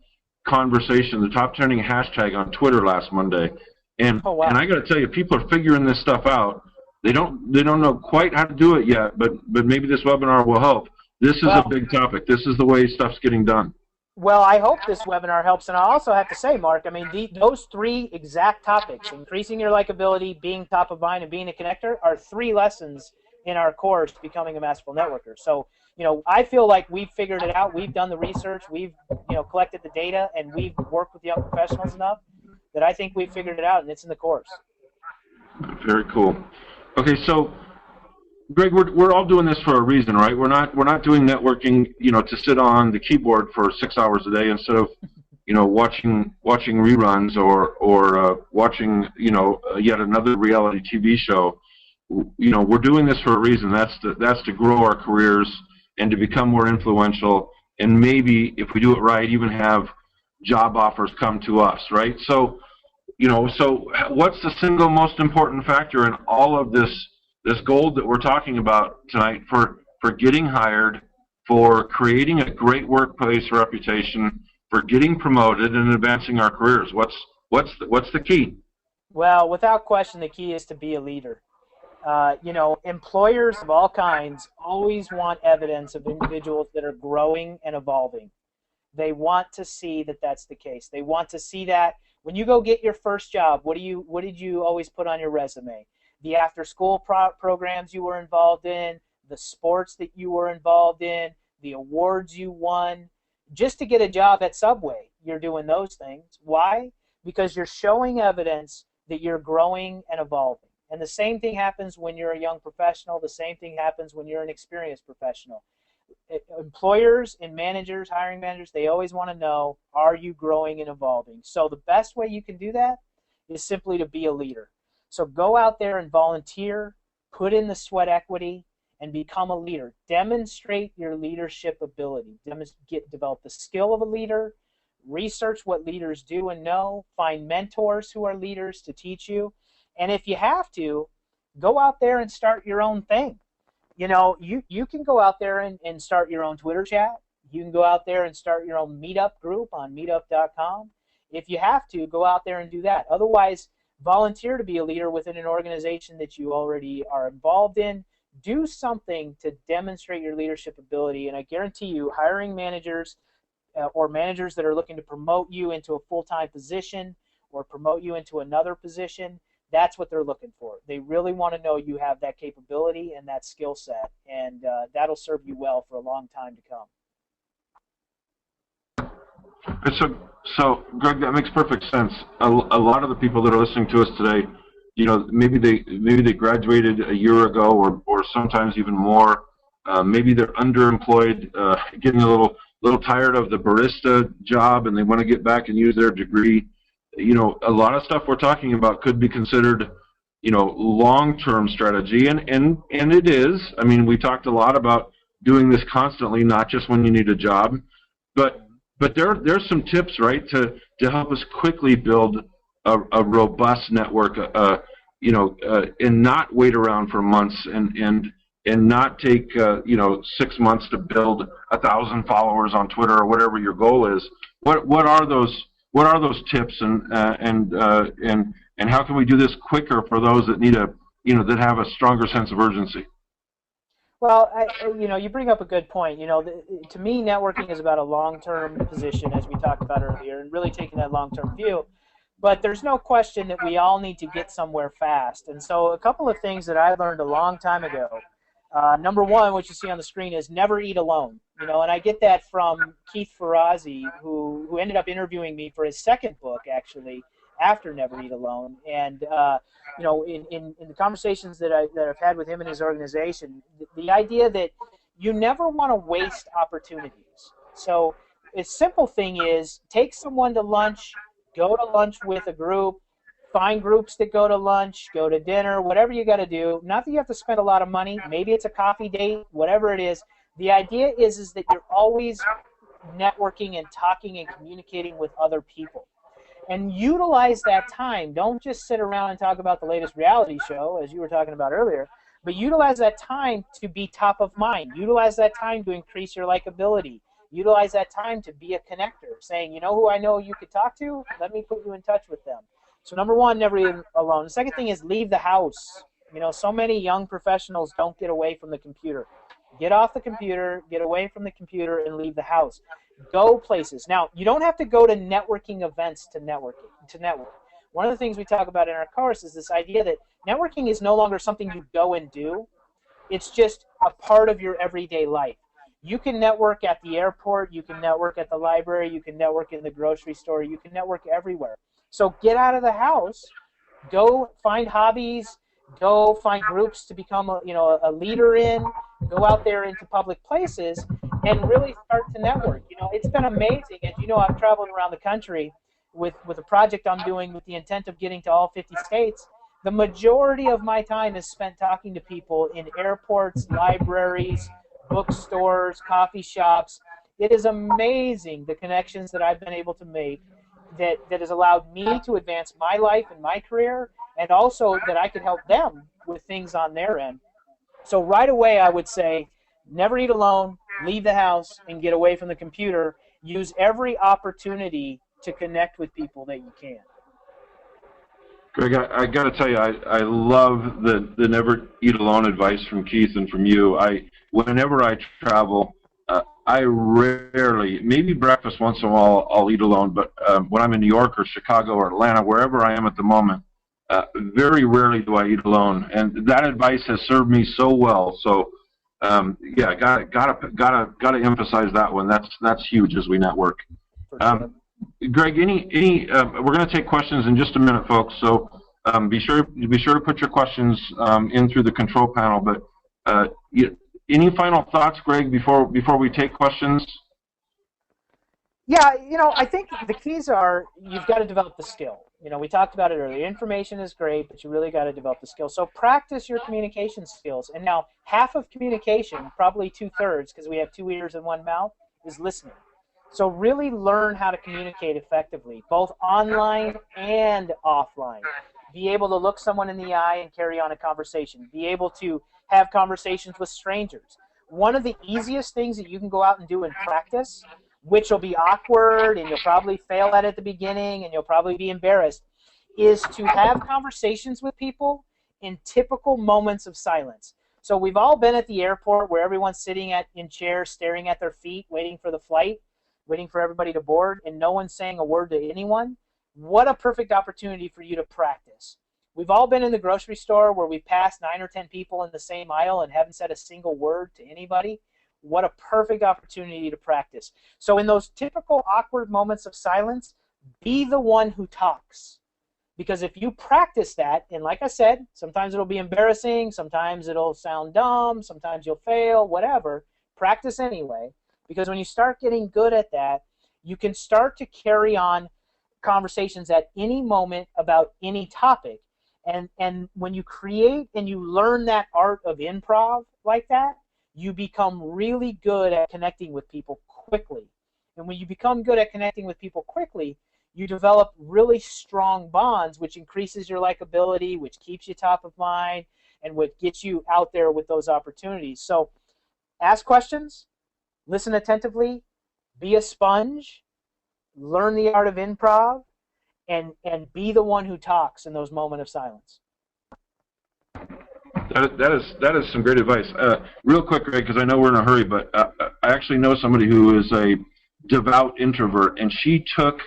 conversation, the top trending hashtag on Twitter last Monday. And Oh, wow. and I got to tell you, people are figuring this stuff out. They don't know quite how to do it yet, but maybe this webinar will help. This is a big topic. This is the way stuff's getting done. Well, I hope this webinar helps, and I also have to say, Mark, I mean, those three exact topics, increasing your likability, being top of mind, and being a connector, are 3 lessons in our course, Becoming a Masterful Networker. So, you know, I feel like we've figured it out. We've done the research. We've, you know, collected the data, and we've worked with young professionals enough that I think we've figured it out, and it's in the course. Very cool. Okay, so Greg, we're all doing this for a reason, right? We're not doing networking, you know, to sit on the keyboard for 6 hours a day instead of, you know, watching reruns or watching, you know, yet another reality TV show. You know, we're doing this for a reason. That's to grow our careers and to become more influential, and maybe if we do it right, even have job offers come to us, right? So, you know, so what's the single most important factor in all of this gold that we're talking about tonight for getting hired, for creating a great workplace reputation, for getting promoted and advancing our careers? What's the key? Well, without question, the key is to be a leader. You know, employers of all kinds always want evidence of individuals that are growing and evolving. They want to see that that's the case. They want to see that when you go get your first job, what did you always put on your resume? The after-school programs you were involved in, the sports that you were involved in, the awards you won. Just to get a job at Subway, you're doing those things. Why? Because you're showing evidence that you're growing and evolving. And the same thing happens when you're a young professional. The same thing happens when you're an experienced professional. Employers and managers, hiring managers, they always want to know, are you growing and evolving? So the best way you can do that is simply to be a leader. So go out there and volunteer, put in the sweat equity, and become a leader. Demonstrate your leadership ability. Develop the skill of a leader. Research what leaders do and know. Find mentors who are leaders to teach you. And if you have to, go out there and start your own thing. You know, you can go out there and start your own Twitter chat. You can go out there and start your own meetup group on meetup.com. If you have to, go out there and do that. Otherwise, volunteer to be a leader within an organization that you already are involved in. Do something to demonstrate your leadership ability, and I guarantee you, hiring managers or managers that are looking to promote you into a full-time position or promote you into another position, that's what they're looking for. They really want to know you have that capability and that skill set, and that'll serve you well for a long time to come. So, Greg, that makes perfect sense. A lot of the people that are listening to us today, you know, maybe they graduated a year ago, or sometimes even more. Maybe they're underemployed, getting a little tired of the barista job, and they want to get back and use their degree. You know, a lot of stuff we're talking about could be considered, you know, long-term strategy, and it is. I mean, we talked a lot about doing this constantly, not just when you need a job, but there's some tips, right, to help us quickly build a robust network, you know, and not wait around for months and not take you know, 6 months to build 1,000 followers on Twitter or whatever your goal is. What are those tips, and how can we do this quicker for those that need that have a stronger sense of urgency? Well, you know, you bring up a good point. You know, to me, networking is about a long-term position, as we talked about earlier, and really taking that long-term view. But there's no question that we all need to get somewhere fast. And so a couple of things that I learned a long time ago. Number one, what you see on the screen, is never eat alone. You know, and I get that from Keith Ferrazzi, who ended up interviewing me for his second book, actually, after Never Eat Alone. And you know, in the conversations that I've had with him and his organization, the idea that you never want to waste opportunities. So a simple thing is, take someone to lunch, go to lunch with a group, find groups that go to lunch, go to dinner, whatever you got to do. Not that you have to spend a lot of money. Maybe it's a coffee date, whatever it is. The idea is that you're always networking and talking and communicating with other people. And utilize that time. Don't just sit around and talk about the latest reality show, as you were talking about earlier, but utilize that time to be top of mind. Utilize that time to increase your likability. Utilize that time to be a connector, saying, you know who I know you could talk to? Let me put you in touch with them. So number one, never eat alone. The second thing is leave the house. You know, so many young professionals don't get away from the computer. Get off the computer, get away from the computer, and leave the house. Go places. Now, you don't have to go to networking events to network. One of the things we talk about in our course is this idea that networking is no longer something you go and do. It's just a part of your everyday life. You can network at the airport, you can network at the library, you can network in the grocery store, you can network everywhere. So get out of the house, go find hobbies, go find groups to become a leader in, go out there into public places, and really start to network. You know, it's been amazing. As you know, I've traveled around the country with a project I'm doing with the intent of getting to all 50 states. The majority of my time is spent talking to people in airports, libraries, bookstores, coffee shops. It is amazing the connections that I've been able to make that has allowed me to advance my life and my career, and also that I could help them with things on their end. So right away I would say, never eat alone, leave the house, and get away from the computer. Use every opportunity to connect with people that you can. Greg, I got to tell you, I love the never eat alone advice from Keith and from you. Whenever I travel, I rarely, maybe breakfast once in a while, I'll eat alone. But when I'm in New York or Chicago or Atlanta, wherever I am at the moment, very rarely do I eat alone. And that advice has served me so well. So yeah, gotta emphasize that one. That's huge as we network. Greg, we're going to take questions in just a minute, folks. So be sure to put your questions in through the control panel. But any final thoughts, Greg, before we take questions? Yeah, you know, I think the keys are you've got to develop the skill. You know, we talked about it earlier. Information is great, but you really got to develop the skill. So practice your communication skills. And now half of communication, probably 2/3, because we have 2 ears and 1 mouth, is listening. So really learn how to communicate effectively, both online and offline. Be able to look someone in the eye and carry on a conversation. Be able to have conversations with strangers. One of the easiest things that you can go out and do in practice, which will be awkward and you'll probably fail at the beginning and you'll probably be embarrassed, is to have conversations with people in typical moments of silence. So we've all been at the airport where everyone's sitting in chairs, staring at their feet, waiting for the flight, waiting for everybody to board, and no one's saying a word to anyone. What a perfect opportunity for you to practice. We've all been in the grocery store where we've passed 9 or 10 people in the same aisle and haven't said a single word to anybody. What a perfect opportunity to practice. So in those typical awkward moments of silence, be the one who talks. Because if you practice that, and like I said, sometimes it'll be embarrassing, sometimes it'll sound dumb, sometimes you'll fail, whatever, practice anyway. Because when you start getting good at that, you can start to carry on conversations at any moment about any topic. And when you create and you learn that art of improv like that, you become really good at connecting with people quickly. And when you become good at connecting with people quickly, you develop really strong bonds, which increases your likability, which keeps you top of mind, and what gets you out there with those opportunities. So ask questions. Listen attentively, be a sponge, learn the art of improv, and be the one who talks in those moments of silence. That is some great advice. Real quick, Greg, because I know we're in a hurry, but I actually know somebody who is a devout introvert, and she took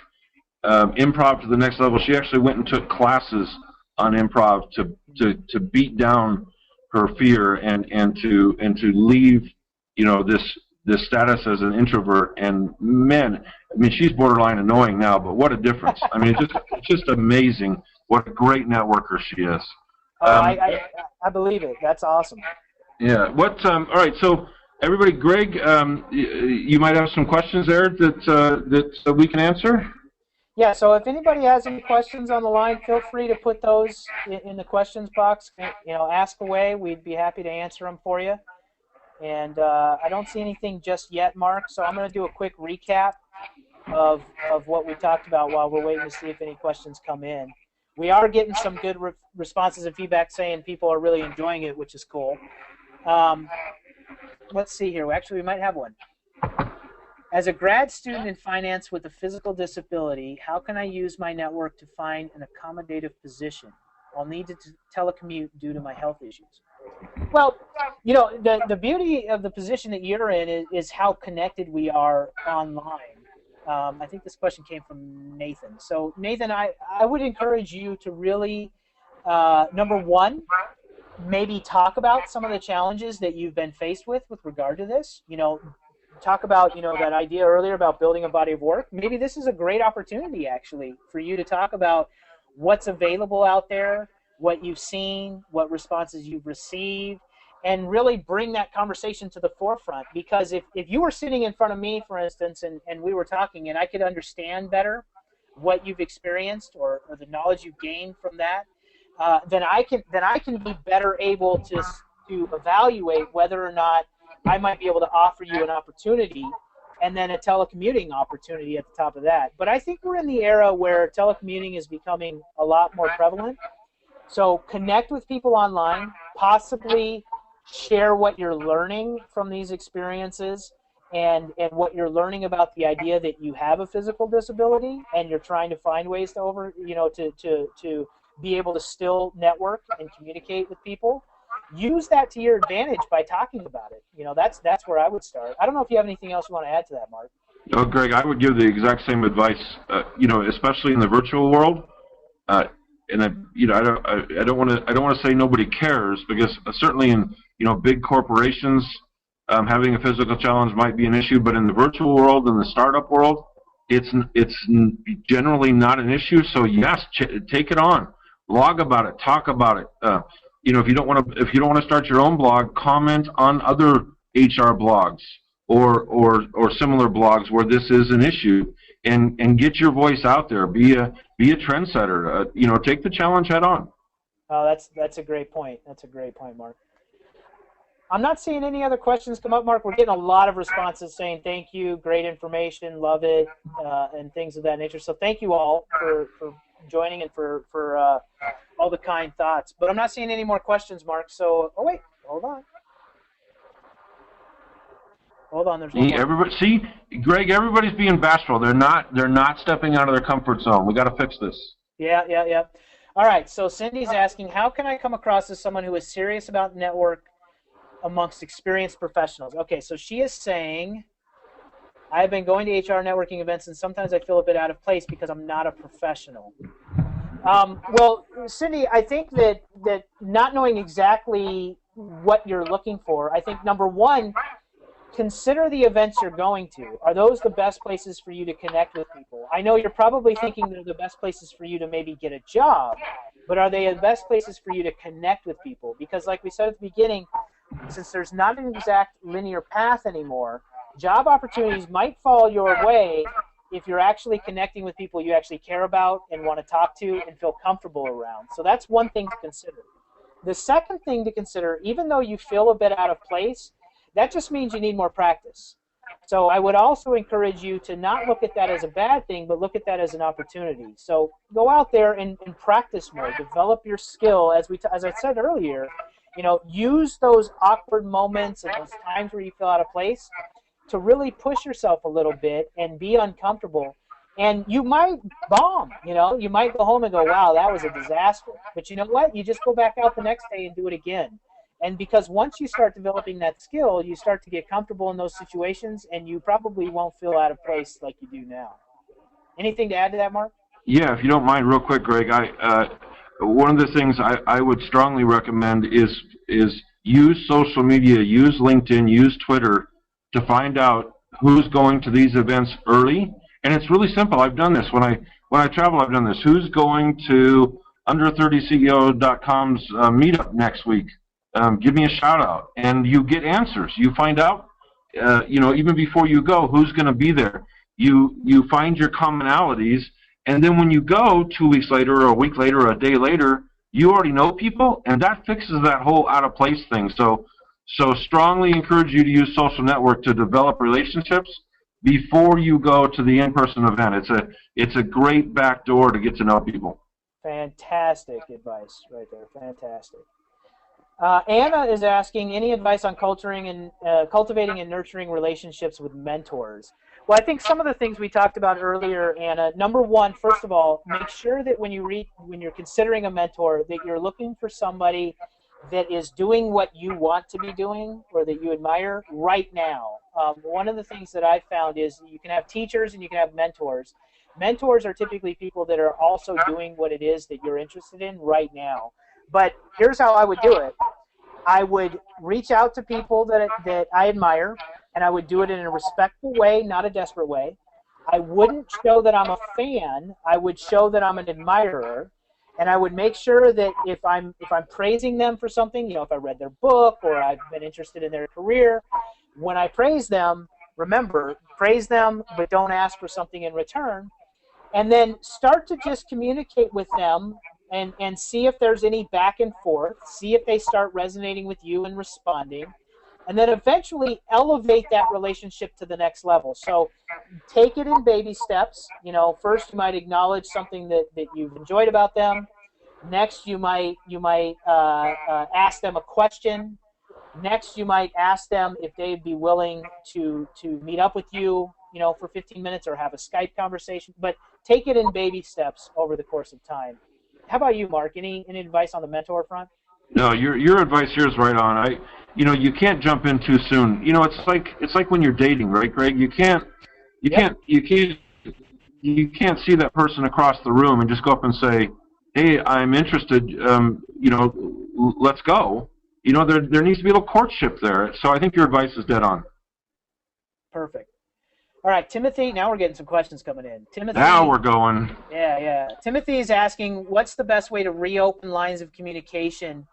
improv to the next level. She actually went and took classes on improv to beat down her fear and to leave, you know, this status as an introvert. And man, I mean, she's borderline annoying now, but what a difference. I mean, it's just amazing what a great networker she is. I believe it. That's awesome. Yeah. All right. So everybody, Greg, you might have some questions there that we can answer. Yeah. So if anybody has any questions on the line, feel free to put those in the questions box. You know, ask away. We'd be happy to answer them for you. And I don't see anything just yet, Mark. So I'm going to do a quick recap of what we talked about while we're waiting to see if any questions come in. We are getting some good responses and feedback saying people are really enjoying it, which is cool. Let's see here. Actually, we might have one. As a grad student in finance with a physical disability, how can I use my network to find an accommodative position? I'll need to telecommute due to my health issues. Well, you know, the beauty of the position that you're in is how connected we are online. I think this question came from Nathan. So, Nathan, I would encourage you to really, number one, maybe talk about some of the challenges that you've been faced with regard to this. You know, talk about, you know, that idea earlier about building a body of work. Maybe this is a great opportunity, actually, for you to talk about what's available out there, what you've seen, what responses you've received, and really bring that conversation to the forefront. Because if you were sitting in front of me, for instance, and we were talking, and I could understand better what you've experienced or the knowledge you've gained from that, then I can be better able to evaluate whether or not I might be able to offer you an opportunity, and then a telecommuting opportunity at the top of that. But I think we're in the era where telecommuting is becoming a lot more prevalent. So connect with people online, possibly share what you're learning from these experiences and what you're learning about the idea that you have a physical disability and you're trying to find ways to be able to still network and communicate with people. Use that to your advantage by talking about it. You know, that's where I would start. I don't know if you have anything else you want to add to that, Mark. No, Greg, I would give the exact same advice. You know, especially in the virtual world. And I don't want to say nobody cares, because certainly in, you know, big corporations, having a physical challenge might be an issue, but in the virtual world and the startup world, it's generally not an issue. So yes, take it on, blog about it, talk about it. You know, if you don't want to start your own blog, comment on other HR blogs or similar blogs where this is an issue, and get your voice out there. Be a trendsetter. You know, take the challenge head on. Oh, that's a great point. That's a great point, Mark. I'm not seeing any other questions come up, Mark. We're getting a lot of responses saying thank you, great information, love it, and things of that nature. So thank you all for joining and for all the kind thoughts. But I'm not seeing any more questions, Mark. So, oh wait, hold on. Hold on, there's one more. See, Greg, everybody's being bashful. They're not stepping out of their comfort zone. We got to fix this. Yeah. All right. So Cindy's asking, how can I come across as someone who is serious about network amongst experienced professionals? Okay, so she is saying, I've been going to HR networking events, and sometimes I feel a bit out of place because I'm not a professional. Well, Cindy, I think that not knowing exactly what you're looking for, I think number one, consider the events you're going to. Are those the best places for you to connect with people? I know you're probably thinking they're the best places for you to maybe get a job, but are they the best places for you to connect with people? Because like we said at the beginning, since there's not an exact linear path anymore, job opportunities might fall your way if you're actually connecting with people you actually care about and want to talk to and feel comfortable around. So that's one thing to consider. The second thing to consider, even though you feel a bit out of place, that just means you need more practice. So I would also encourage you to not look at that as a bad thing, but look at that as an opportunity. So go out there and practice more, develop your skill. As I said earlier, you know, use those awkward moments and those times where you feel out of place to really push yourself a little bit and be uncomfortable. And you might bomb, you know, you might go home and go, wow, that was a disaster. But you know what? You just go back out the next day and do it again. And because once you start developing that skill, you start to get comfortable in those situations, and you probably won't feel out of place like you do now. Anything to add to that, Mark? Yeah, if you don't mind, real quick, Greg. One of the things I would strongly recommend is use social media, use LinkedIn, use Twitter to find out who's going to these events early. And it's really simple. I've done this when I travel. I've done this. Who's going to under30ceo.com's meetup next week? Give me a shout out, and you get answers. You find out, you know, even before you go, who's going to be there. You find your commonalities, and then when you go 2 weeks later, or a week later, or a day later, you already know people, and that fixes that whole out of place thing. So strongly encourage you to use social network to develop relationships before you go to the in-person event. It's a great back door to get to know people. Fantastic advice right there. Fantastic. Anna is asking, any advice on cultivating and nurturing relationships with mentors? Well, I think some of the things we talked about earlier, Anna. Number one, first of all, make sure that when you're considering a mentor, that you're looking for somebody that is doing what you want to be doing or that you admire right now. One of the things that I've found is you can have teachers and you can have mentors. Mentors are typically people that are also doing what it is that you're interested in right now. But here's how I would do it. I would reach out to people that I admire, and I would do it in a respectful way, not a desperate way. I wouldn't show that I'm a fan. I would show that I'm an admirer, and I would make sure that if I'm praising them for something, if I read their book or I've been interested in their career, when I praise them, remember, praise them, but don't ask for something in return. And then start to just communicate with them and see if there's any back and forth, see if they start resonating with you and responding, and then eventually elevate that relationship to the next level. So take it in baby steps. First you might acknowledge something that you've enjoyed about them. Next you might ask them a question. Next you might ask them if they'd be willing to meet up with you, for 15 minutes or have a Skype conversation. But take it in baby steps over the course of time. How about you, Mark? Any advice on the mentor front? No, your advice here is right on. You can't jump in too soon. It's like when you're dating, right, Greg? You can't see that person across the room and just go up and say, "Hey, I'm interested. Let's go." There needs to be a little courtship there. So I think your advice is dead on. Perfect. All right, Timothy, now we're getting some questions coming in. Timothy, now we're going. Yeah. Timothy is asking, what's the best way to reopen lines of communication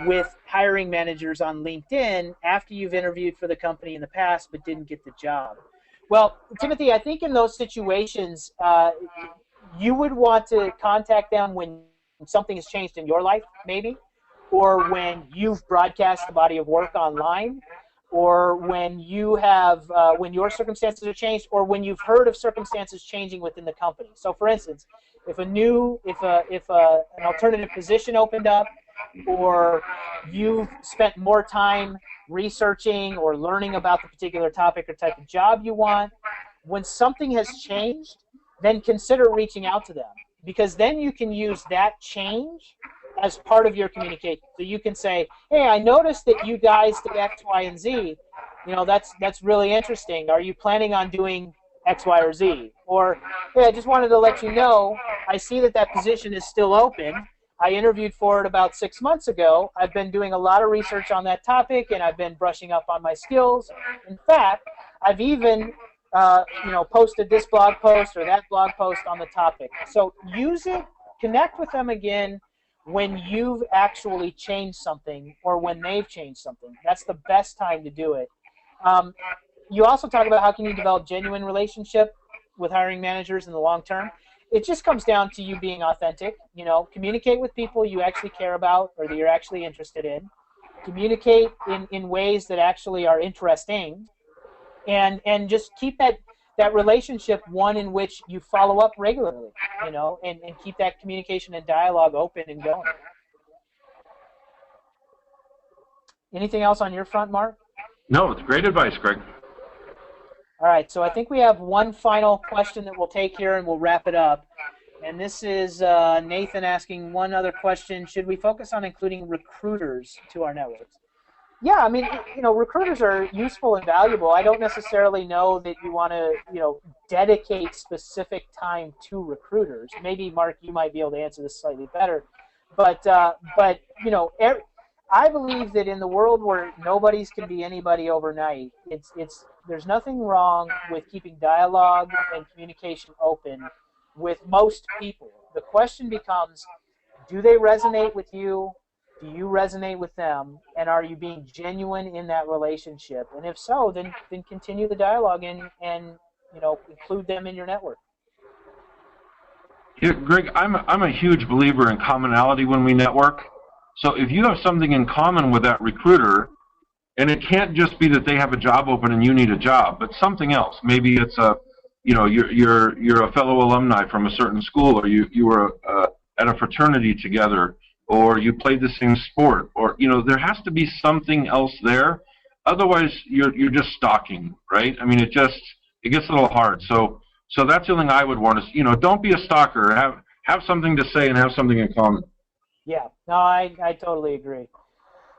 with hiring managers on LinkedIn after you've interviewed for the company in the past but didn't get the job? Well, Timothy, I think in those situations, you would want to contact them when something has changed in your life, maybe, or when you've broadcast a body of work online, or when you have, when your circumstances are changed, or when you've heard of circumstances changing within the company. So, for instance, if an alternative position opened up, or you've spent more time researching or learning about the particular topic or type of job you want, when something has changed, then consider reaching out to them, because then you can use that change as part of your communication. So you can say, hey, I noticed that you guys did X, Y, and Z. That's really interesting. Are you planning on doing X, Y, or Z? Or, hey, I just wanted to let you know, I see that position is still open. I interviewed for it about 6 months ago. I've been doing a lot of research on that topic, and I've been brushing up on my skills. In fact, I've even posted this blog post or that blog post on the topic. So use it, connect with them again when you've actually changed something or when they've changed something. That's the best time to do it. You also talk about how can you develop genuine relationship with hiring managers in the long term. It just comes down to you being authentic. Communicate with people you actually care about or that you're actually interested in. Communicate in ways that actually are interesting, and just keep that relationship one in which you follow up regularly, and keep that communication and dialogue open and going. Anything else on your front, Mark? No, it's great advice, Greg. All right, so I think we have one final question that we'll take here and we'll wrap it up. And this is Nathan asking one other question. Should we focus on including recruiters to our networks? Yeah, I mean, recruiters are useful and valuable. I don't necessarily know that you want to, dedicate specific time to recruiters. Maybe, Mark, you might be able to answer this slightly better. But I believe that in the world where nobody's can be anybody overnight, there's nothing wrong with keeping dialogue and communication open with most people. The question becomes, do they resonate with you? Do you resonate with them? And are you being genuine in that relationship? And if so, then continue the dialogue and include them in your network. Yeah, Greg, I'm a huge believer in commonality when we network. So if you have something in common with that recruiter, and it can't just be that they have a job open and you need a job, but something else. Maybe it's you're a fellow alumni from a certain school, or you were at a fraternity together, or you played the same sport, or there has to be something else there. Otherwise, you're just stalking, right? I mean, it gets a little hard. So that's the thing I would want is, don't be a stalker. Have something to say and have something in common. Yeah, no, I totally agree.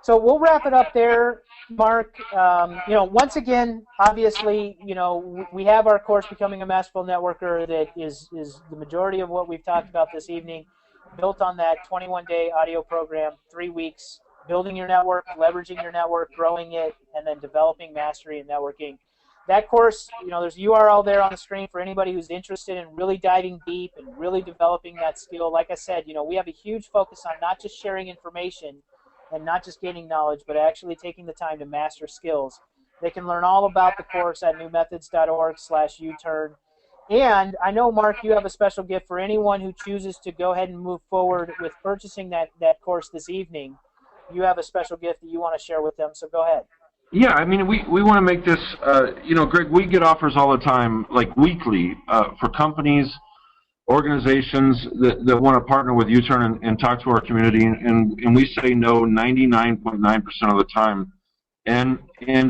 So we'll wrap it up there, Mark. Once again, obviously, we have our course, Becoming a Masterful Networker, that is the majority of what we've talked about this evening, built on that 21-day audio program, 3 weeks, building your network, leveraging your network, growing it, and then developing mastery in networking. That course, there's a URL there on the screen for anybody who's interested in really diving deep and really developing that skill. Like I said, we have a huge focus on not just sharing information and not just gaining knowledge, but actually taking the time to master skills. They can learn all about the course at newmethods.org/YouTern. And I know, Mark, you have a special gift for anyone who chooses to go ahead and move forward with purchasing that course this evening. You have a special gift that you want to share with them, so go ahead. Yeah, I mean, we want to make this, Greg, we get offers all the time, like weekly, for companies, organizations that want to partner with YouTern and talk to our community, and we say no 99.9% of the time. And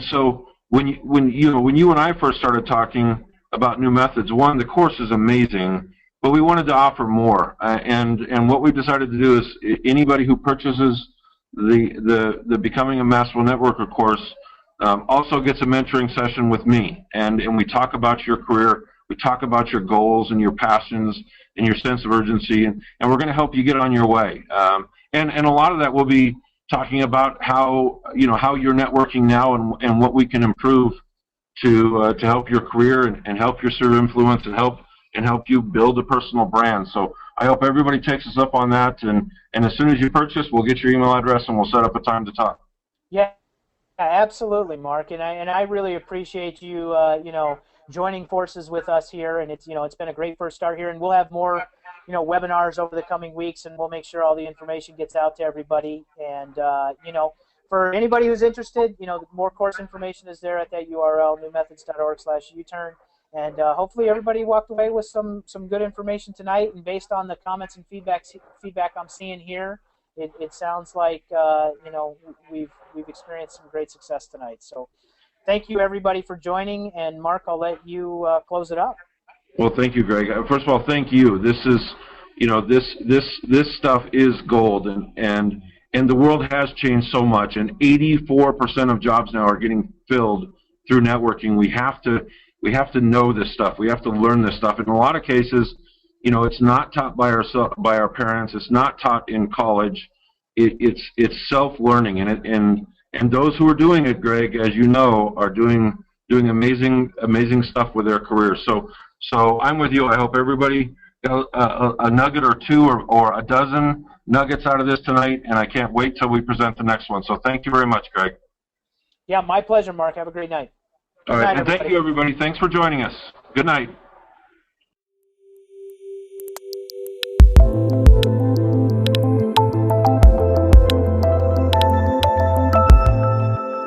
so when you and I first started talking about New Methods, one, the course is amazing, but we wanted to offer more. And what we decided to do is anybody who purchases the Becoming a Masterful Networker course also gets a mentoring session with me, and we talk about your career. We talk about your goals and your passions and your sense of urgency, and we're going to help you get on your way. And a lot of that will be talking about how you're networking now and what we can improve to help your career and help your sphere of influence and help you build a personal brand. So I hope everybody takes us up on that, and as soon as you purchase, we'll get your email address and we'll set up a time to talk. Yeah, absolutely, Mark, and I really appreciate you joining forces with us here, and it's been a great first start here, and we'll have more webinars over the coming weeks, and we'll make sure all the information gets out to everybody. And for anybody who's interested, more course information is there at that URL, newmethods.org/YouTern. And hopefully everybody walked away with some good information tonight. And based on the comments and feedback I'm seeing here, it sounds like we've experienced some great success tonight. So thank you everybody for joining. And Mark, I'll let you close it up. Well, thank you, Greg. First of all, thank you. This is this stuff is gold, and the world has changed so much. And 84% of jobs now are getting filled through networking. We have to know this stuff. We have to learn this stuff. In a lot of cases, it's not taught by our parents. It's not taught in college. It's self-learning, and those who are doing it, Greg, as you know, are doing amazing stuff with their careers. So I'm with you. I hope everybody got a nugget or two or a dozen nuggets out of this tonight, and I can't wait till we present the next one. So thank you very much, Greg. Yeah, my pleasure, Mark. Have a great night. All right, and thank you, everybody. Thanks for joining us. Good night.